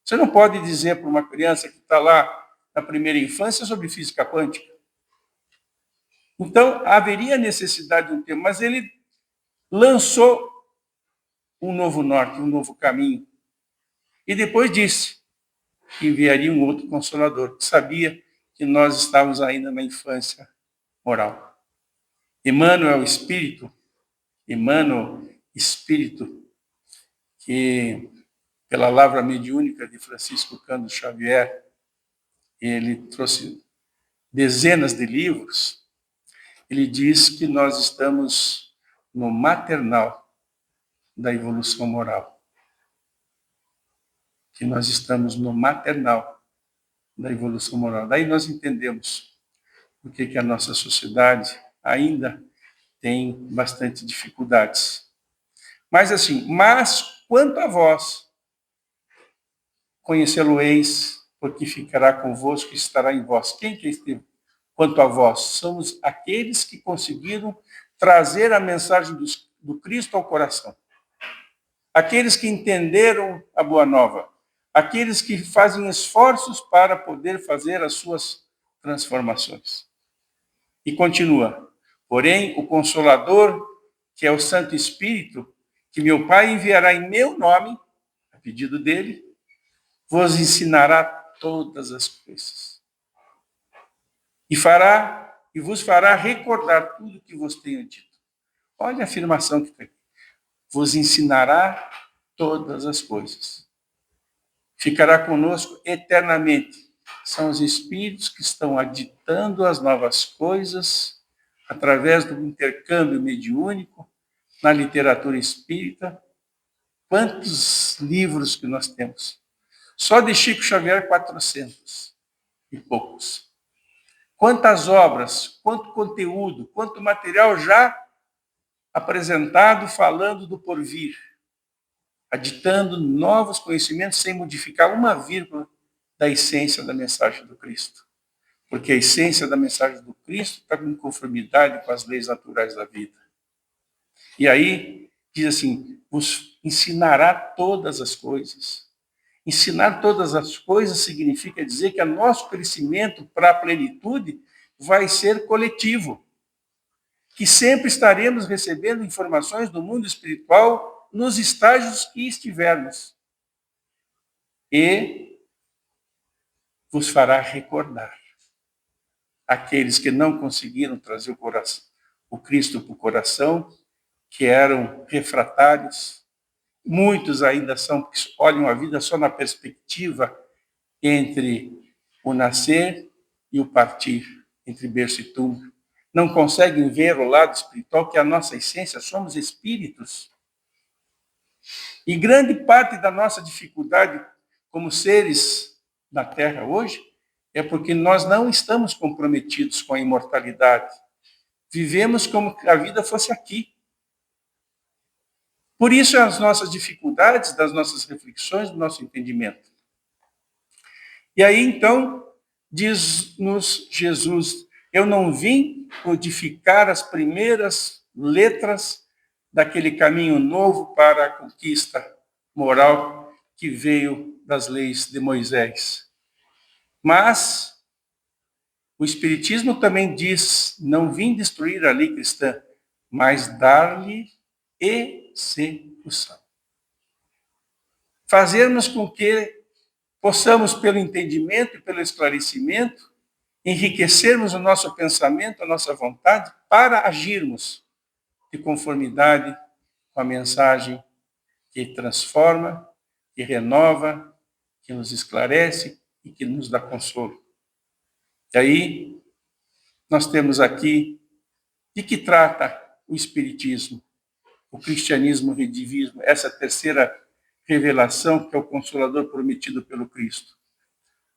Você não pode dizer para uma criança que está lá na primeira infância sobre física quântica. Então, haveria necessidade de um tempo, mas ele lançou um novo norte, um novo caminho. E depois disse que enviaria um outro consolador, que sabia que nós estávamos ainda na infância moral. Emmanuel, Espírito, que pela lavra mediúnica de Francisco Cândido Xavier, ele trouxe dezenas de livros. Ele diz que nós estamos no maternal da evolução moral. Que nós estamos no maternal da evolução moral. Daí nós entendemos por que a nossa sociedade ainda tem bastante dificuldades. Mas quanto a vós, conhecê-lo-eis, porque ficará convosco e estará em vós. Quem que esteve? Quanto a vós, somos aqueles que conseguiram trazer a mensagem do Cristo ao coração. Aqueles que entenderam a boa nova. Aqueles que fazem esforços para poder fazer as suas transformações. E continua. Porém, o Consolador, que é o Santo Espírito, que meu Pai enviará em meu nome, a pedido dele, vos ensinará todas as coisas. E vos fará recordar tudo que vos tenho dito. Olha a afirmação que tem. Vos ensinará todas as coisas. Ficará conosco eternamente. São os espíritos que estão aditando as novas coisas através do intercâmbio mediúnico na literatura espírita. Quantos livros que nós temos? Só de Chico Xavier, 400 e poucos. Quantas obras, quanto conteúdo, quanto material já apresentado falando do porvir, aditando novos conhecimentos sem modificar uma vírgula da essência da mensagem do Cristo. Porque a essência da mensagem do Cristo está em conformidade com as leis naturais da vida. E aí, diz assim, vos ensinará todas as coisas. Ensinar todas as coisas significa dizer que o nosso crescimento para a plenitude vai ser coletivo. Que sempre estaremos recebendo informações do mundo espiritual nos estágios que estivermos. E vos fará recordar aqueles que não conseguiram trazer o Cristo para o coração, que eram refratários. Muitos ainda são, porque olham a vida só na perspectiva entre o nascer e o partir, entre berço e túmulo. Não conseguem ver o lado espiritual, que é a nossa essência, somos espíritos. E grande parte da nossa dificuldade como seres na Terra hoje é porque nós não estamos comprometidos com a imortalidade. Vivemos como se a vida fosse aqui. Por isso, as nossas dificuldades, das nossas reflexões, do nosso entendimento. E aí, então, diz-nos Jesus, eu não vim codificar as primeiras letras daquele caminho novo para a conquista moral que veio das leis de Moisés. Mas o Espiritismo também diz, não vim destruir a lei cristã, mas dar-lhe execução. Fazermos com que possamos, pelo entendimento e pelo esclarecimento, enriquecermos o nosso pensamento, a nossa vontade, para agirmos de conformidade com a mensagem que transforma, que renova, que nos esclarece e que nos dá consolo. E aí, nós temos aqui de que trata o Espiritismo, o cristianismo, o redivismo, essa terceira revelação que é o Consolador prometido pelo Cristo.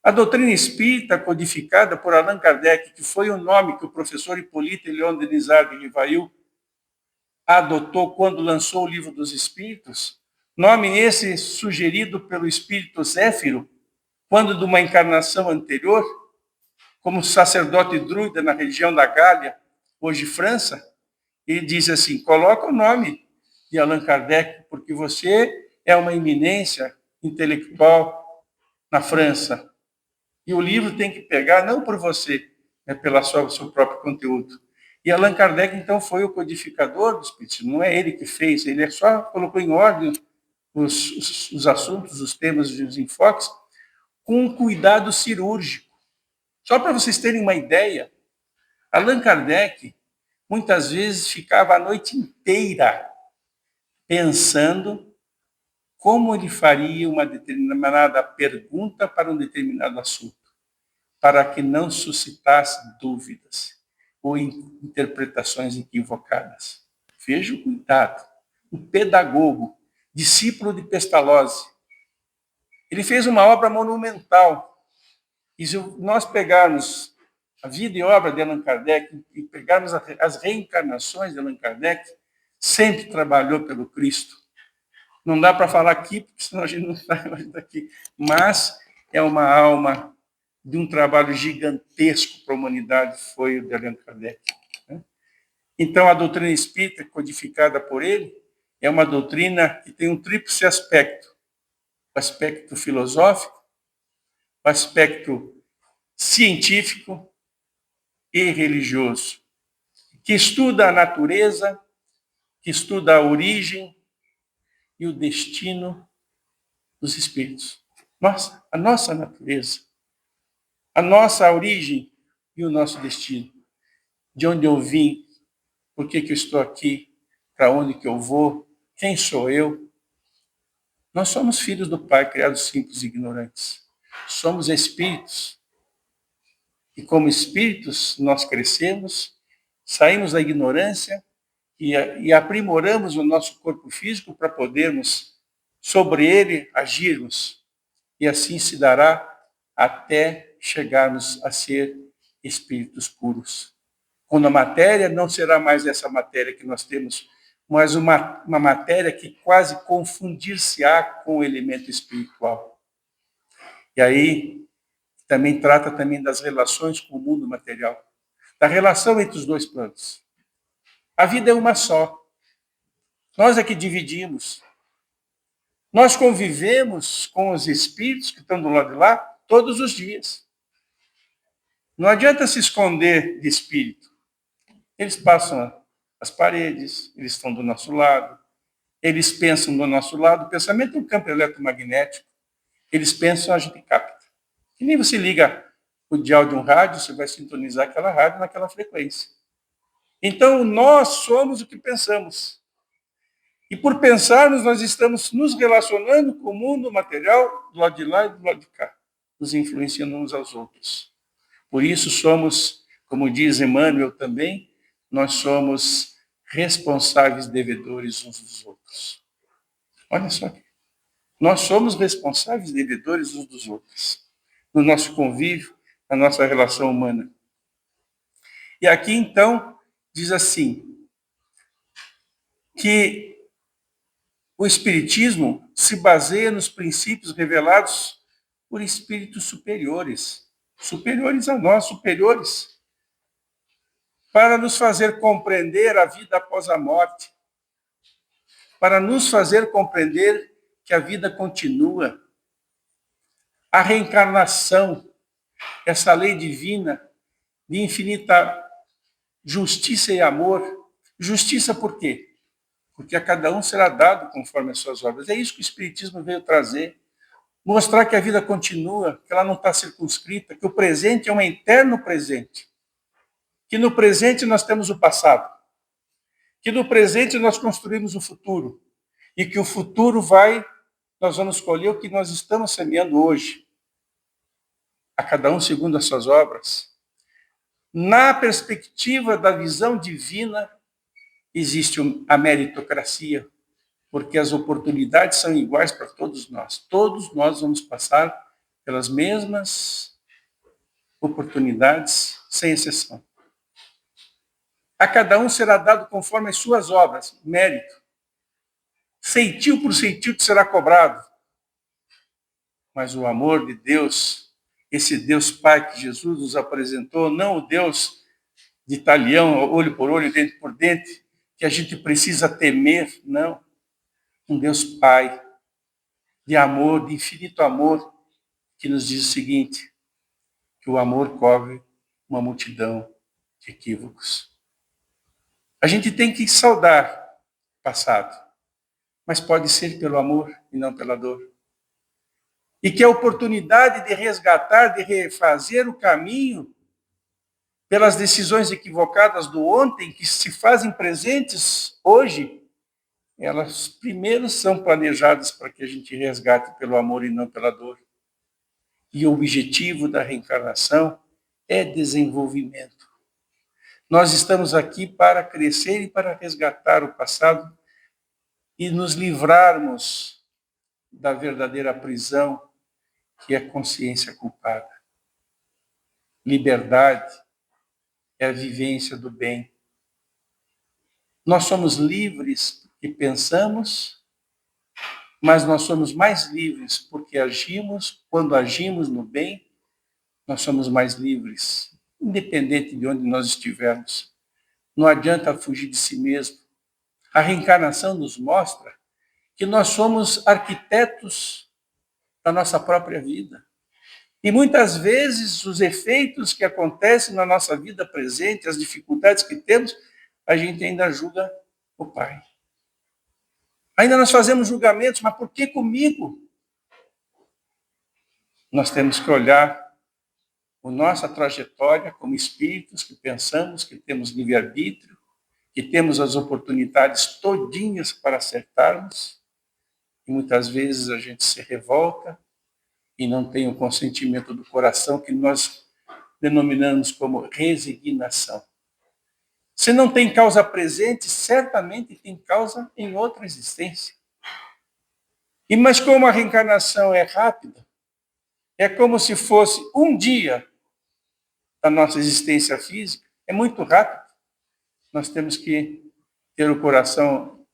A doutrina espírita, codificada por Allan Kardec, que foi o nome que o professor Hippolyte Léon Denisard de Rivail adotou quando lançou o Livro dos Espíritos, nome esse sugerido pelo espírito Zéfiro, quando de uma encarnação anterior, como sacerdote druida na região da Gália, hoje França, ele diz assim, coloca o nome de Allan Kardec, porque você é uma eminência intelectual na França. E o livro tem que pegar, não por você, pelo seu próprio conteúdo. E Allan Kardec, então, foi o codificador do Espiritismo. Não é ele que fez, ele só colocou em ordem os assuntos, os temas e os enfoques com um cuidado cirúrgico. Só para vocês terem uma ideia, Allan Kardec muitas vezes ficava a noite inteira pensando como ele faria uma determinada pergunta para um determinado assunto, para que não suscitasse dúvidas ou interpretações equivocadas. Veja o cuidado. O pedagogo, discípulo de Pestalozzi, ele fez uma obra monumental. E se nós pegarmos a vida e obra de Allan Kardec e pegarmos as reencarnações de Allan Kardec, sempre trabalhou pelo Cristo. Não dá para falar aqui, porque senão a gente não está aqui. Mas é uma alma de um trabalho gigantesco para a humanidade, foi o de Allan Kardec. Então, a doutrina espírita, codificada por ele, é uma doutrina que tem um tríplice aspecto. O aspecto filosófico, o aspecto científico e religioso, que estuda a natureza, que estuda a origem e o destino dos espíritos. A nossa natureza, a nossa origem e o nosso destino. De onde eu vim, por que eu estou aqui, para onde que eu vou, quem sou eu. Nós somos filhos do Pai, criados simples e ignorantes. Somos espíritos. E como espíritos, nós crescemos, saímos da ignorância e aprimoramos o nosso corpo físico para podermos, sobre ele, agirmos. E assim se dará até chegarmos a ser espíritos puros. Quando a matéria não será mais essa matéria que nós temos, mas uma matéria que quase confundir-se-á com o elemento espiritual. E aí também trata também das relações com o mundo material, da relação entre os dois planos. A vida é uma só. Nós é que dividimos. Nós convivemos com os espíritos que estão do lado de lá todos os dias. Não adianta se esconder de espírito. Eles passam as paredes, eles estão do nosso lado, eles pensam do nosso lado. O pensamento é um campo eletromagnético. Eles pensam, a gente capta. Que nem você liga o dial de um rádio, você vai sintonizar aquela rádio naquela frequência. Então, nós somos o que pensamos. E por pensarmos, nós estamos nos relacionando com o mundo material do lado de lá e do lado de cá, nos influenciando uns aos outros. Por isso somos, como diz Emmanuel também, nós somos responsáveis devedores uns dos outros. Olha só. Nós somos responsáveis devedores uns dos outros, no nosso convívio, na nossa relação humana. E aqui, então, diz assim, que o Espiritismo se baseia nos princípios revelados por espíritos superiores, superiores a nós, superiores, para nos fazer compreender a vida após a morte, para nos fazer compreender que a vida continua. A reencarnação, essa lei divina de infinita justiça e amor. Justiça por quê? Porque a cada um será dado conforme as suas obras. É isso que o Espiritismo veio trazer. Mostrar que a vida continua, que ela não está circunscrita, que o presente é um eterno presente. Que no presente nós temos o passado. Que no presente nós construímos o futuro. E que o futuro nós vamos escolher o que nós estamos semeando hoje. A cada um segundo as suas obras. Na perspectiva da visão divina, existe a meritocracia, porque as oportunidades são iguais para todos nós. Todos nós vamos passar pelas mesmas oportunidades, sem exceção. A cada um será dado conforme as suas obras, mérito. Ceitil por ceitil te será cobrado. Mas o amor de Deus, esse Deus Pai que Jesus nos apresentou, não o Deus de italião, olho por olho, dente por dente, que a gente precisa temer, não. Um Deus Pai, de amor, de infinito amor, que nos diz o seguinte, que o amor cobre uma multidão de equívocos. A gente tem que saudar o passado, mas pode ser pelo amor e não pela dor. E que a oportunidade de resgatar, de refazer o caminho pelas decisões equivocadas do ontem, que se fazem presentes hoje, elas primeiro são planejadas para que a gente resgate pelo amor e não pela dor. E o objetivo da reencarnação é desenvolvimento. Nós estamos aqui para crescer e para resgatar o passado e nos livrarmos da verdadeira prisão, que é a consciência culpada. Liberdade é a vivência do bem. Nós somos livres porque pensamos, mas nós somos mais livres porque agimos. Quando agimos no bem, nós somos mais livres, independente de onde nós estivermos. Não adianta fugir de si mesmo. A reencarnação nos mostra que nós somos arquitetos da nossa própria vida. E muitas vezes os efeitos que acontecem na nossa vida presente, as dificuldades que temos, a gente ainda julga o Pai. Ainda nós fazemos julgamentos, mas por que comigo? Nós temos que olhar a nossa trajetória como espíritos que pensamos, que temos livre-arbítrio, que temos as oportunidades todinhas para acertarmos, e muitas vezes a gente se revolta e não tem o consentimento do coração, que nós denominamos como resignação. Se não tem causa presente, certamente tem causa em outra existência. Mas como a reencarnação é rápida, é como se fosse um dia da nossa existência física, é muito rápido. Nós temos que ter o coração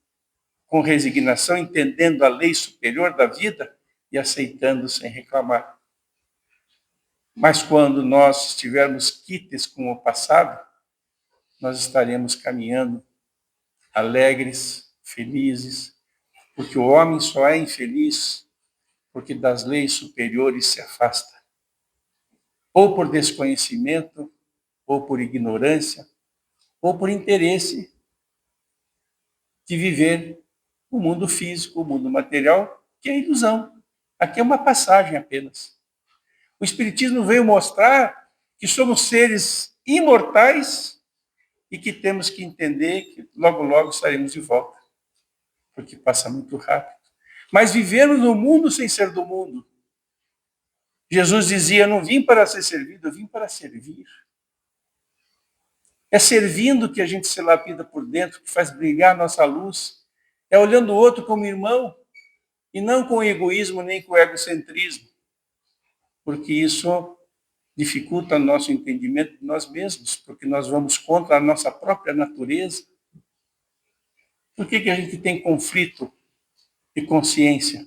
com resignação, entendendo a lei superior da vida e aceitando sem reclamar. Mas quando nós estivermos quites com o passado, nós estaremos caminhando alegres, felizes, porque o homem só é infeliz porque das leis superiores se afasta. Ou por desconhecimento, ou por ignorância, ou por interesse de viver o mundo físico, o mundo material, que é ilusão. Aqui é uma passagem apenas. O Espiritismo veio mostrar que somos seres imortais e que temos que entender que logo, logo estaremos de volta, porque passa muito rápido. Mas vivemos no mundo sem ser do mundo. Jesus dizia, não vim para ser servido, eu vim para servir. É servindo que a gente se lapida por dentro, que faz brilhar a nossa luz. É olhando o outro como irmão, e não com egoísmo nem com egocentrismo, porque isso dificulta o nosso entendimento de nós mesmos, porque nós vamos contra a nossa própria natureza. Por que a gente tem conflito de consciência?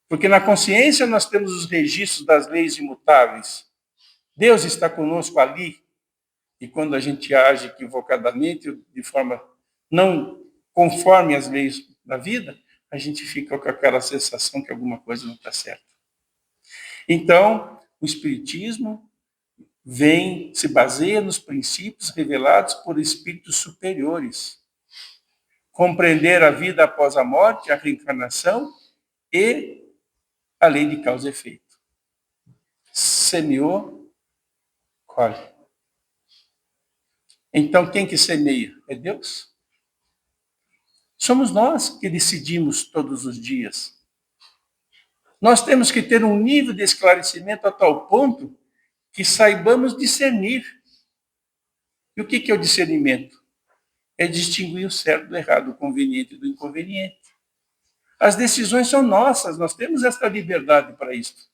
Porque na consciência nós temos os registros das leis imutáveis. Deus está conosco ali. E quando a gente age equivocadamente, de forma não conforme as leis da vida, a gente fica com aquela sensação que alguma coisa não está certa. Então, o Espiritismo se baseia nos princípios revelados por espíritos superiores. Compreender a vida após a morte, a reencarnação e a lei de causa e efeito. Semeou, colhe. Então, quem que semeia? É Deus? Somos nós que decidimos todos os dias. Nós temos que ter um nível de esclarecimento a tal ponto que saibamos discernir. E o que é o discernimento? É distinguir o certo do errado, o conveniente do inconveniente. As decisões são nossas, nós temos esta liberdade para isso.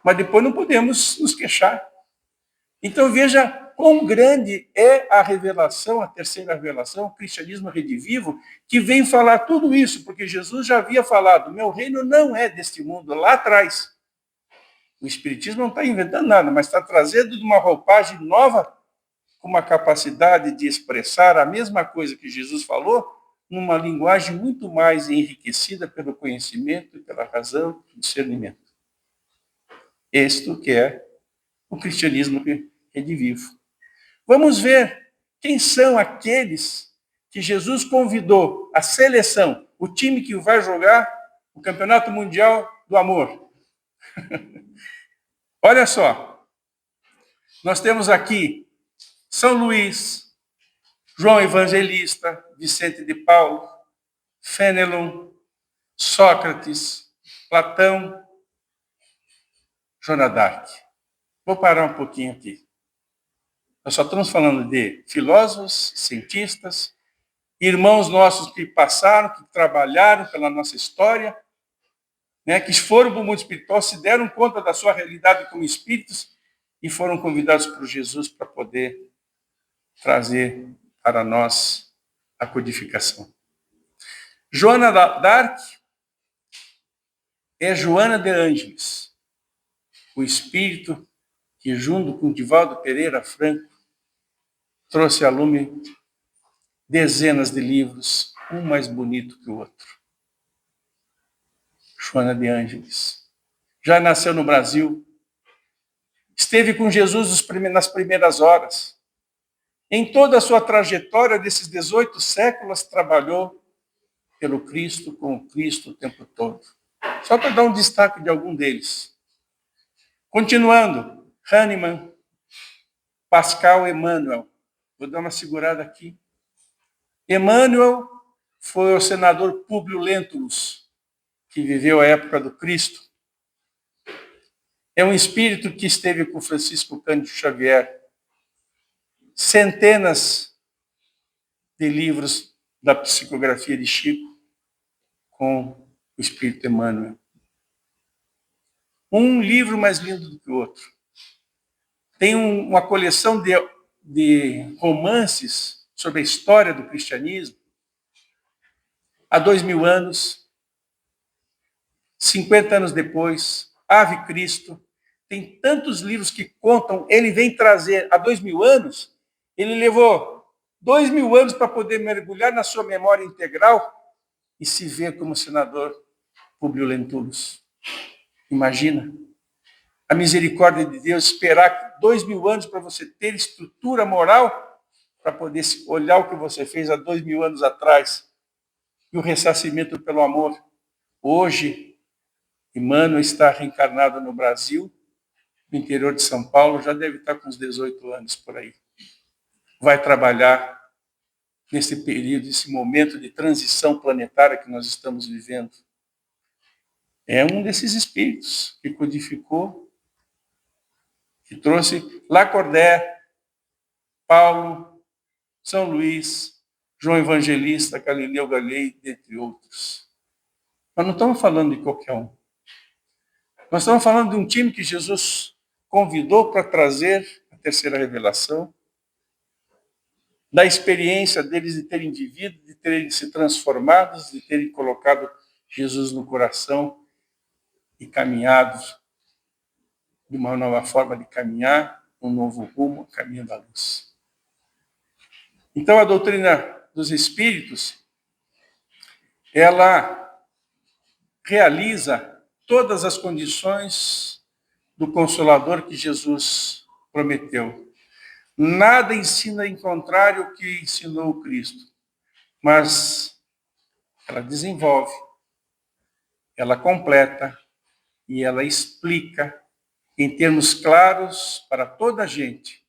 Mas depois não podemos nos queixar. Então veja quão grande é a revelação, a terceira revelação, o cristianismo redivivo, que vem falar tudo isso, porque Jesus já havia falado, meu reino não é deste mundo, lá atrás. O Espiritismo não está inventando nada, mas está trazendo uma roupagem nova, com uma capacidade de expressar a mesma coisa que Jesus falou, numa linguagem muito mais enriquecida pelo conhecimento, pela razão, pelo discernimento. Isto que é o cristianismo redivivo. Vamos ver quem são aqueles que Jesus convidou, a seleção, o time que vai jogar o Campeonato Mundial do Amor. Olha só, nós temos aqui São Luís, João Evangelista, Vicente de Paulo, Fénelon, Sócrates, Platão, Joana d'Arc. Vou parar um pouquinho aqui. Nós só estamos falando de filósofos, cientistas, irmãos nossos que passaram, que trabalharam pela nossa história, né, que foram para o mundo espiritual, se deram conta da sua realidade como espíritos e foram convidados por Jesus para poder trazer para nós a codificação. Joana d'Arc é Joana de Ângeles, o espírito que, junto com Divaldo Pereira Franco, trouxe a lume dezenas de livros, um mais bonito que o outro. Joana de Ângeles. Já nasceu no Brasil, esteve com Jesus nas primeiras horas. Em toda a sua trajetória desses 18 séculos, trabalhou pelo Cristo, com o Cristo o tempo todo. Só para dar um destaque de algum deles. Continuando, Hahnemann, Pascal Emmanuel. Vou dar uma segurada aqui. Emmanuel foi o senador Públio Lentulus, que viveu a época do Cristo. É um espírito que esteve com Francisco Cândido Xavier. Centenas de livros da psicografia de Chico com o espírito Emmanuel. Um livro mais lindo do que o outro. Tem uma coleção de romances sobre a história do cristianismo. Há 2000 anos, 50 anos depois, Ave Cristo. Tem tantos livros que contam, ele vem trazer há 2000 anos, ele levou 2000 anos para poder mergulhar na sua memória integral e se ver como senador Públio Lentulus. Imagina a misericórdia de Deus esperar 2000 anos para você ter estrutura moral para poder olhar o que você fez há 2000 anos atrás e o ressarcimento pelo amor. Hoje, Emmanuel está reencarnado no Brasil, no interior de São Paulo, já deve estar com uns 18 anos por aí. Vai trabalhar nesse período, nesse momento de transição planetária que nós estamos vivendo. É um desses espíritos que codificou, que trouxe Lacordaire, Paulo, São Luís, João Evangelista, Galileu Galilei, entre outros. Nós não estamos falando de qualquer um. Nós estamos falando de um time que Jesus convidou para trazer a terceira revelação, da experiência deles de terem vivido, de terem se transformados, de terem colocado Jesus no coração e caminhados de uma nova forma de caminhar, um novo rumo, caminho da luz. Então, a doutrina dos Espíritos, ela realiza todas as condições do Consolador que Jesus prometeu. Nada ensina em contrário ao que ensinou o Cristo, mas ela desenvolve, ela completa e ela explica em termos claros para toda a gente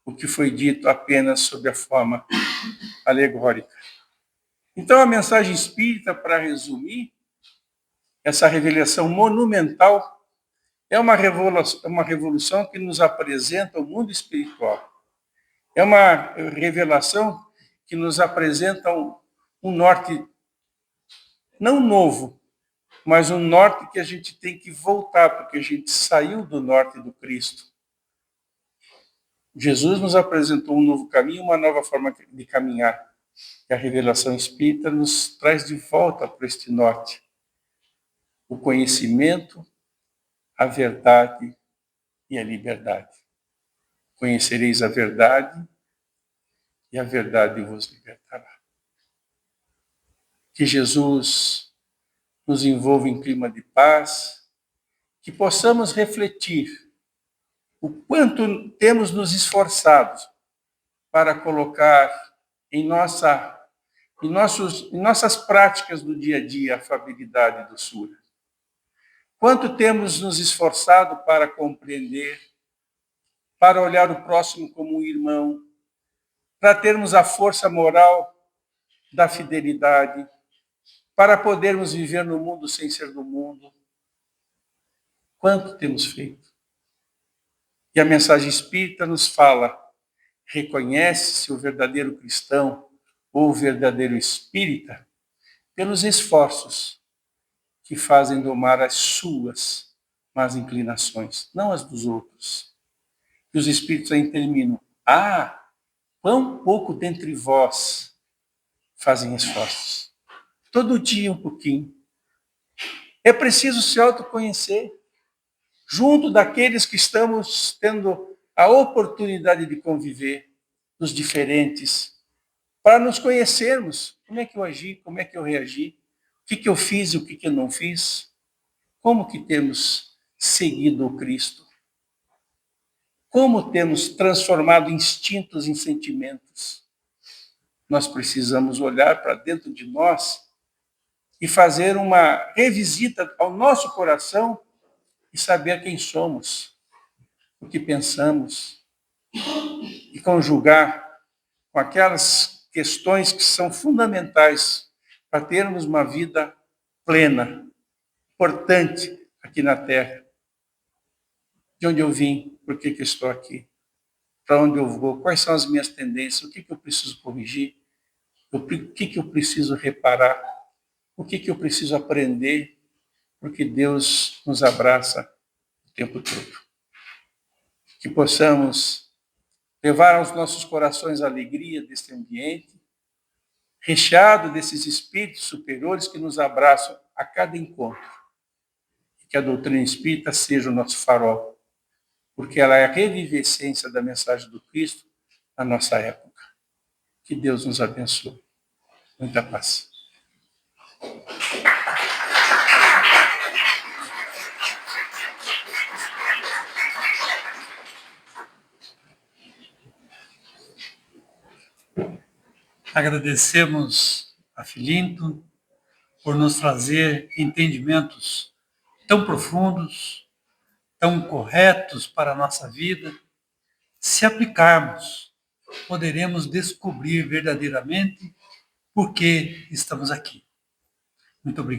o que foi dito apenas sob a forma alegórica. Então, a mensagem espírita, para resumir, essa revelação monumental, é uma revolução que nos apresenta o mundo espiritual. É uma revelação que nos apresenta um norte não novo, mas um norte que a gente tem que voltar, porque a gente saiu do norte do Cristo. Jesus nos apresentou um novo caminho, uma nova forma de caminhar. E a revelação espírita nos traz de volta para este norte. O conhecimento, a verdade e a liberdade. Conhecereis a verdade e a verdade vos libertará. Que Jesus nos envolva em clima de paz, que possamos refletir o quanto temos nos esforçado para colocar em nossas práticas do dia a dia a afabilidade e doçura. Quanto temos nos esforçado para compreender, para olhar o próximo como um irmão, para termos a força moral da fidelidade, para podermos viver no mundo sem ser do mundo. Quanto temos feito? E a mensagem espírita nos fala: reconhece-se o verdadeiro cristão ou o verdadeiro espírita pelos esforços que fazem domar as suas más inclinações, não as dos outros. E os espíritos aí terminam: quão pouco dentre vós fazem esforços. Todo dia um pouquinho. É preciso se autoconhecer, junto daqueles que estamos tendo a oportunidade de conviver, dos diferentes, para nos conhecermos. Como é que eu agi, como é que eu reagi, o que eu fiz e o que eu não fiz, como que temos seguido o Cristo, como temos transformado instintos em sentimentos. Nós precisamos olhar para dentro de nós e fazer uma revisita ao nosso coração e saber quem somos, o que pensamos, e conjugar com aquelas questões que são fundamentais para termos uma vida plena, importante aqui na Terra. De onde eu vim, por que eu estou aqui, para onde eu vou, quais são as minhas tendências, o que eu preciso corrigir, o que eu preciso reparar, o que eu preciso aprender, porque Deus nos abraça o tempo todo. Que possamos levar aos nossos corações a alegria deste ambiente, recheado desses espíritos superiores que nos abraçam a cada encontro. E que a doutrina espírita seja o nosso farol, porque ela é a revivescência da mensagem do Cristo na nossa época. Que Deus nos abençoe. Muita paz. Agradecemos a Filinto por nos trazer entendimentos tão profundos, tão corretos para a nossa vida. Se aplicarmos, poderemos descobrir verdadeiramente por que estamos aqui. Muito obrigado.